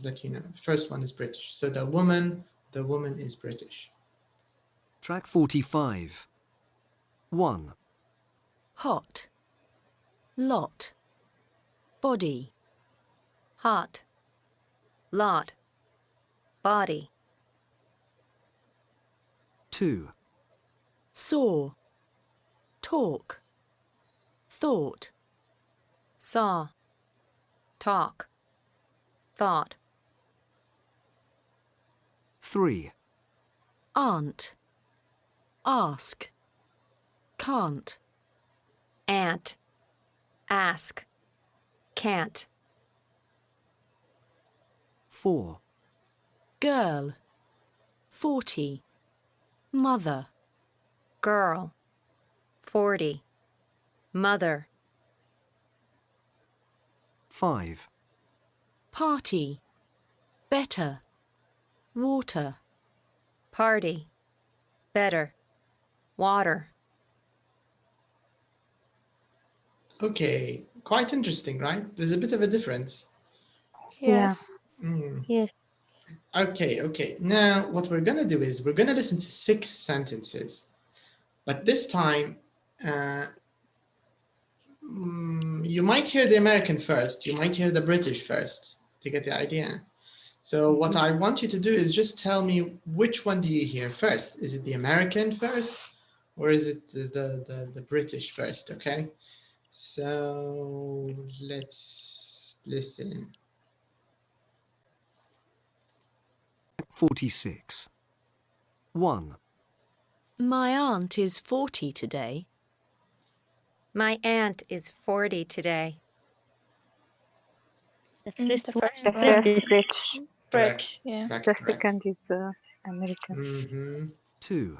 let you know. The first one is British. So the woman is British. Track 45. 1. Hot. Lot. Body. Hot. Lot. Body. 2. Saw. Talk. Thought. Saw. Talk. Thought. 3. Aunt. Ask. Can't. Aunt. Ask. Can't. 4. Girl. 40. Mother. Girl. 40. Mother. 5. Party. Better. Water. Party. Better. Water. Okay, quite interesting, right? There's a bit of a difference. Yeah. Yes. Okay. Now, what we're going to do is we're going to listen to 6 sentences. But this time, you might hear the American first. You might hear the British first to get the idea. So what I want you to do is just tell me which one do you hear first? Is it the American first or is it the British first, okay? So let's listen. 46. 1. My aunt is 40 today. My aunt is 40 today. The first one is The first British. British, yeah. Correct, The correct. second is American. Mm-hmm. 2.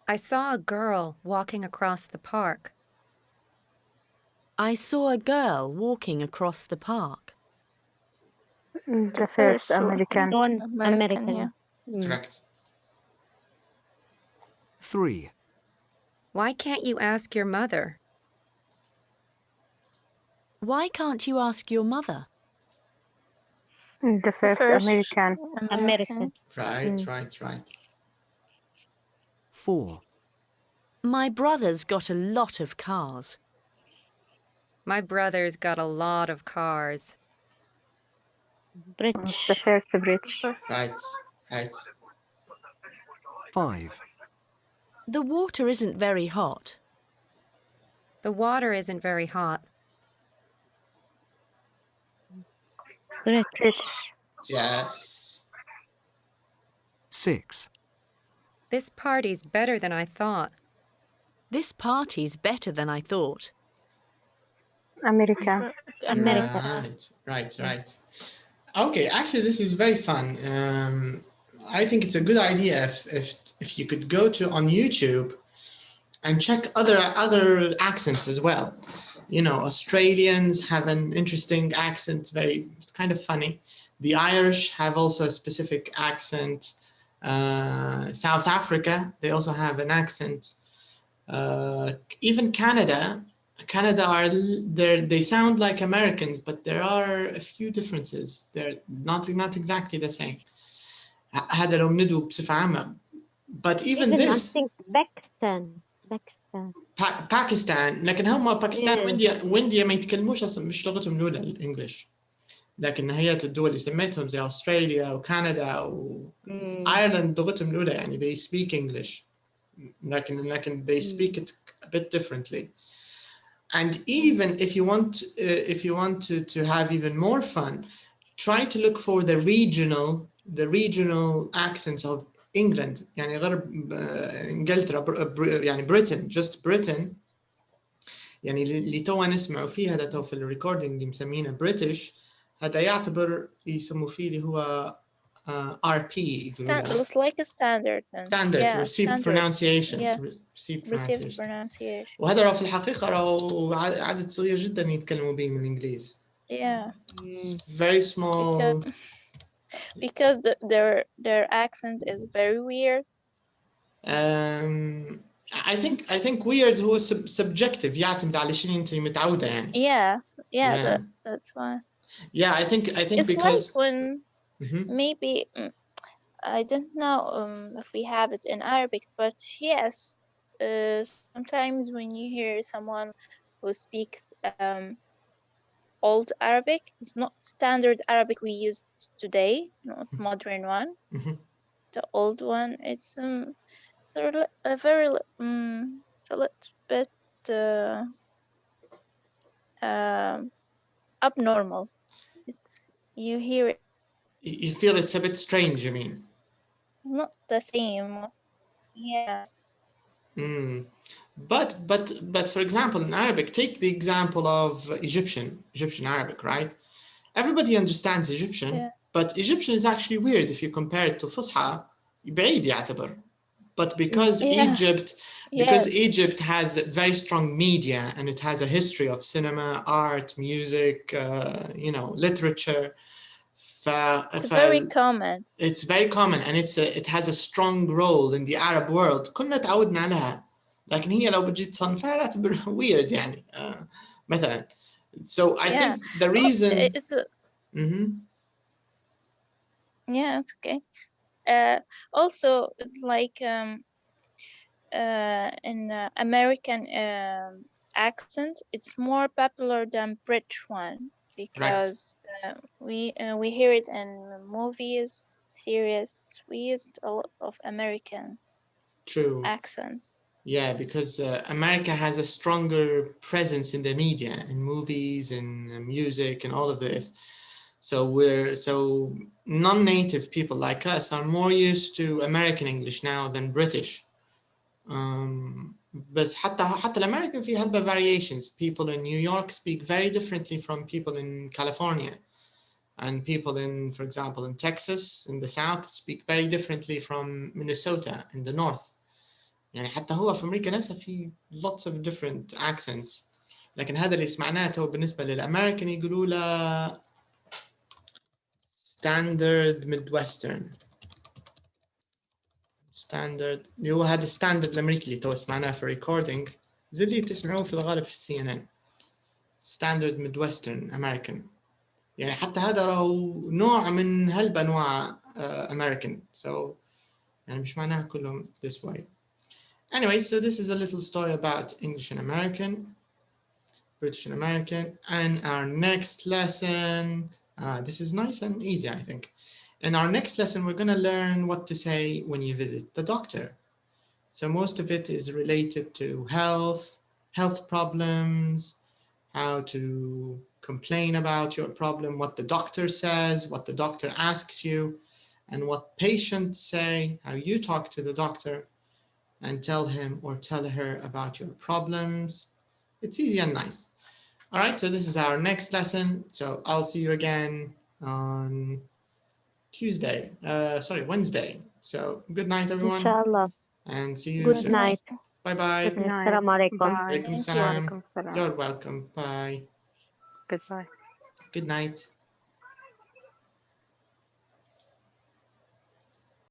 I saw a girl walking across the park. I saw a girl walking across the park. The first American. one American. yeah. Correct. 3. Why can't you ask your mother? Why can't you ask your mother? The first American. American. Right. 4. My brother's got a lot of cars. My brother's got a lot of cars. British. The first British. Right. 5. The water isn't very hot. The water isn't very hot. British. Yes. 6. This party's better than I thought. This party's better than I thought. American. America. Right. Okay, actually this is very fun. I think it's a good idea if you could go on YouTube and check other accents as well. You know, Australians have an interesting accent, it's kind of funny. The Irish have also a specific accent. South Africa, they also have an accent. Even Canada they sound like Americans, but there are a few differences. They're not exactly the same. هذا لو بندوا بصفة عامة. But even this. I think Pakistan. باكستان، لكن هم باكستان وانديا ما يتكلموش اصلا، مش لغتهم الاولى الانجليش. لكن نهايات الدول اللي سميتهم زي استراليا وكندا وايرلند لغتهم الاولى يعني they speak English. لكن they speak it a bit differently. And even if you want to have even more fun, try to look for the regional accents of England. يعني غرب انجلترا يعني Britain, just Britain. يعني اللي تونا نسمعوا فيه هذا تو في الريكوردينج اللي مسمينه بريتش، هذا يعتبر يسموا فيه اللي هو RP. It's like a standard. Received pronunciation. Received pronunciation. وهذا راه في الحقيقة راه عدد صغير جدا يتكلموا به من الإنجليز. Yeah. It's very small. Because their accent is very weird. I think weird هو subjective، يعتمد على شيء أنت متعودة يعني. Yeah. That's why. Yeah, I think it's because like when maybe I don't know if we have it in Arabic, but yes, sometimes when you hear someone who speaks old Arabic, it's not standard Arabic we use today, not modern one. The old one, it's a little bit abnormal. You hear it. You feel it's a bit strange, you mean? It's not the same. Yes. But for example, in Arabic, take the example of Egyptian Arabic, right? Everybody understands Egyptian, but Egyptian is actually weird if you compare it to Fusha. بعيد يعتبر. But because Egypt has very strong media and it has a history of cinema, art, music, literature. It's very common. It's very common, and it has a strong role in the Arab world. كنا تعودنا عليها. لكن هي لو بتجي تصنفها تعتبر weird يعني مثلا. So I think the reason. Yeah, it's okay. Also, it's like in American accent, it's more popular than British one because we hear it in movies, series. We used a lot of American accent. Yeah, because America has a stronger presence in the media, in movies, in music, and all of this. So non-native people like us are more used to American English now than British. بس حتى الأمريكان في هلبة variations. People in New York speak very differently from people in California, and people in, for example, in Texas in the south speak very differently from Minnesota in the north. يعني حتى هو في أمريكا نفسها في lots of different accents. لكن هذا اللي سمعناه بالنسبة للأمريكان يقولوا له standard midwestern. standard اللي هو هذا standard الأمريكي اللي تو سمعناه في recording زي اللي بتسمعوه في الغالب في CNN. standard midwestern American. يعني حتى هذا راهو نوع من هالبأنواع American. So يعني مش معناها كلهم this way. Anyway, so this is a little story about English and American, British and American, and our next lesson, this is nice and easy, I think. In our next lesson, we're going to learn what to say when you visit the doctor. So most of it is related to health problems, how to complain about your problem, what the doctor says, what the doctor asks you, and what patients say, how you talk to the doctor and tell him or tell her about your problems. It's easy and nice. All right, so this is our next lesson. So I'll see you again on Wednesday. So good night, everyone. Inshallah. And see you Good soon. night. Bye-bye. Good night. Assalamu alaikum. Bye. Alaikum Thank you. salam. Walaikum salam. You're welcome. Bye. Goodbye. Good night.